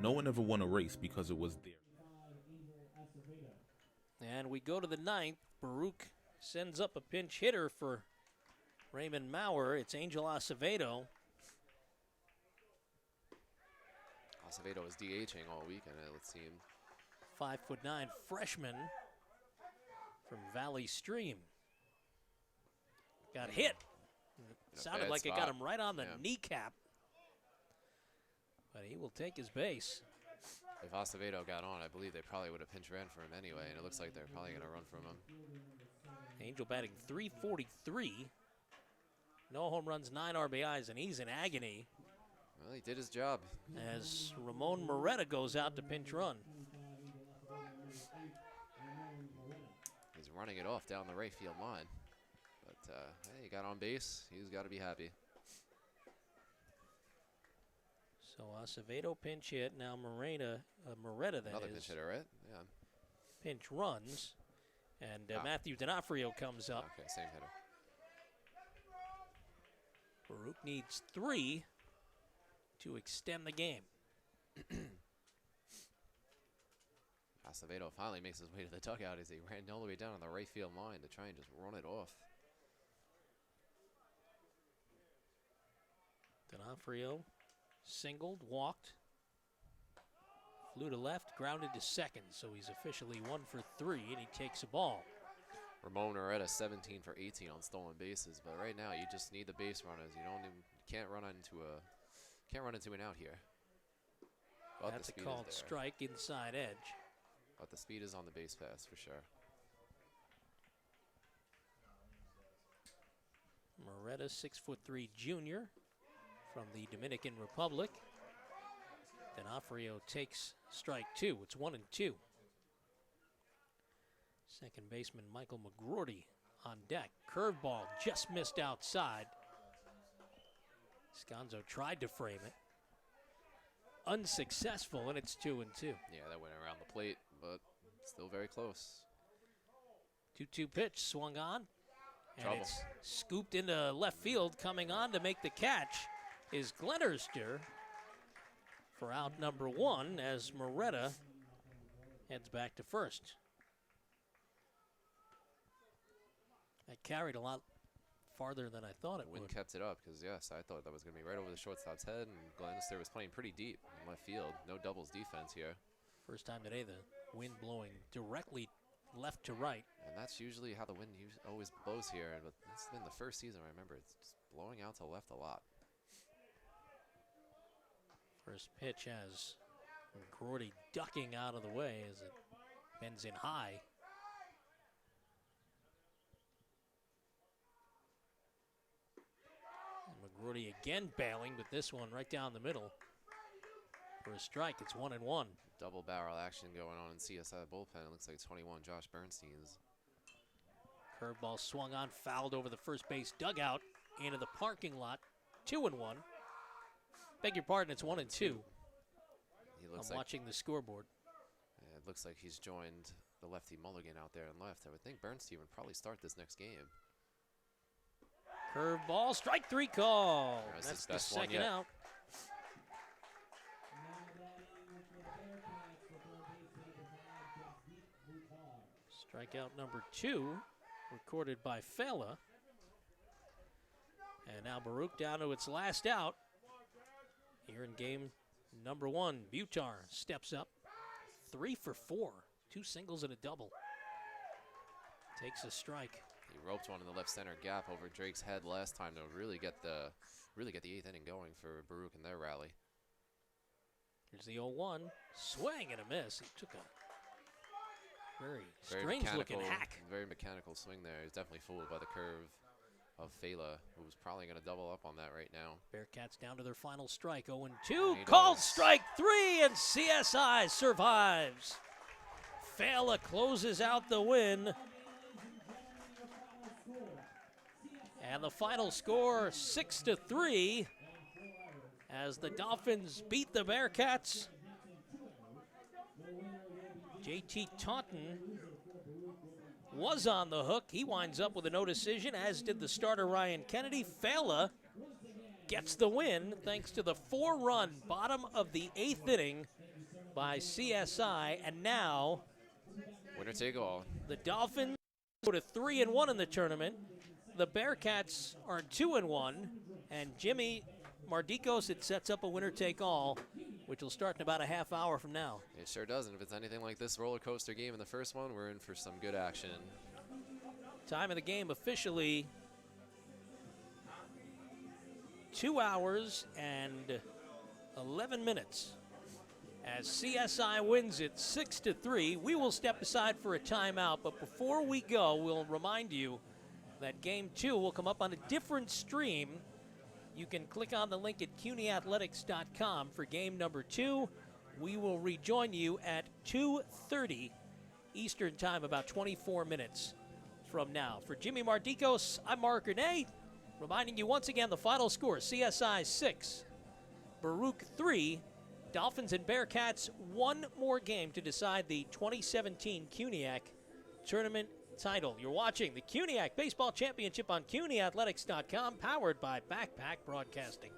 No one ever won a race because it was there. And we go to the ninth. Baruch sends up a pinch hitter for Raymond Maurer. It's Angel Acevedo. Acevedo was DHing all weekend, it seemed. 5'9" freshman from Valley Stream. Got hit. Sounded like it got him right on the kneecap. But he will take his base. If Acevedo got on, I believe they probably would have pinch ran for him anyway, and it looks like they're probably going to run from him. Angel batting .343. No home runs, 9 RBIs, and he's in agony. Well, he did his job. As Ramon Moretta goes out to pinch run. He's running it off down the right field line. But, hey, he got on base. He's got to be happy. So Acevedo pinch hit. Now Moretta, Another pinch hitter, right? Yeah. Pinch runs. And Matthew D'Onofrio comes up. Okay, same hitter. Baruch needs 3 to extend the game. Acevedo finally makes his way to the dugout as he ran all the way down on the right field line to try and just run it off. D'Onofrio singled, walked, flew to left, grounded to second, so he's officially 1 for 3, and he takes a ball. Ramon Moretta 17 for 18 on stolen bases, but right now you just need the base runners. You can't run into an out here. But that's a called strike, inside edge. But the speed is on the base pass for sure. Moretta, 6'3" junior from the Dominican Republic. D'Onofrio takes strike 2. It's 1-2. Second baseman Michael McGroarty on deck. Curveball just missed outside. Sconzo tried to frame it. Unsuccessful, and it's 2-2. Yeah, that went around the plate, but still very close. 2-2 pitch swung on, and Trouble. it's scooped into left field. Coming on to make the catch is Glennerster for out number 1 as Moretta heads back to first. That carried a lot farther than I thought it would. Wind kept it up because, yes, I thought that was going to be right over the shortstop's head, and Glenister was playing pretty deep in left field. No doubles defense here. First time today, the wind blowing directly left to right. And that's usually how the wind always blows here, but it's been the first season I remember it's just blowing out to left a lot. First pitch has McGroarty ducking out of the way as it bends in high. McGroarty again bailing, but this one right down the middle for a strike. It's 1-1. Double barrel action going on in CSI bullpen. It looks like 21 Josh Bernstein's. Curveball swung on, fouled over the first base dugout into the parking lot. 2-1. Beg your pardon, it's 1-2. I'm watching the scoreboard. Yeah, it looks like he's joined the lefty Mulligan out there and left. I would think Bernstein would probably start this next game. Curveball, strike 3 call. That's the second out. Strikeout number 2, recorded by Fela. And now Baruch down to its last out. Here in game number 1, Butar steps up. 3 for 4, 2 singles and a double. Takes a strike. He roped one in the left center gap over Drake's head last time to really get the 8th inning going for Baruch and their rally. Here's the 0-1, swing and a miss. He took a very strange-looking hack. Very mechanical swing there. He's definitely fooled by the curve of Fela, who's probably going to double up on that right now. Bearcats down to their final strike, 0-2. Called strike 3, and CSI survives. Fela closes out the win. And the final score, 6-3, as the Dolphins beat the Bearcats. JT Taunton was on the hook. He winds up with a no decision, as did the starter Ryan Kennedy. Fela gets the win thanks to the 4-run bottom of the 8th inning by CSI, and now Winner take all. the Dolphins go to 3-1 in the tournament. The Bearcats are 2-1, and Jimmy Mardikos, it sets up a winner-take-all, which will start in about a half hour from now. It sure does, and if it's anything like this roller coaster game in the first one, we're in for some good action. Time of the game officially 2 hours and 11 minutes. As CSI wins it 6-3, we will step aside for a timeout, but before we go, we'll remind you that Game 2 will come up on a different stream. You can click on the link at CUNYathletics.com for game number 2. We will rejoin you at 2:30 Eastern Time, about 24 minutes from now. For Jimmy Mardikos, I'm Mark Renee, reminding you once again the final score, CSI 6, Baruch 3, Dolphins and Bearcats, one more game to decide the 2017 CUNYAC tournament title. You're watching the CUNYAC Baseball Championship on CUNYathletics.com, powered by Backpack Broadcasting.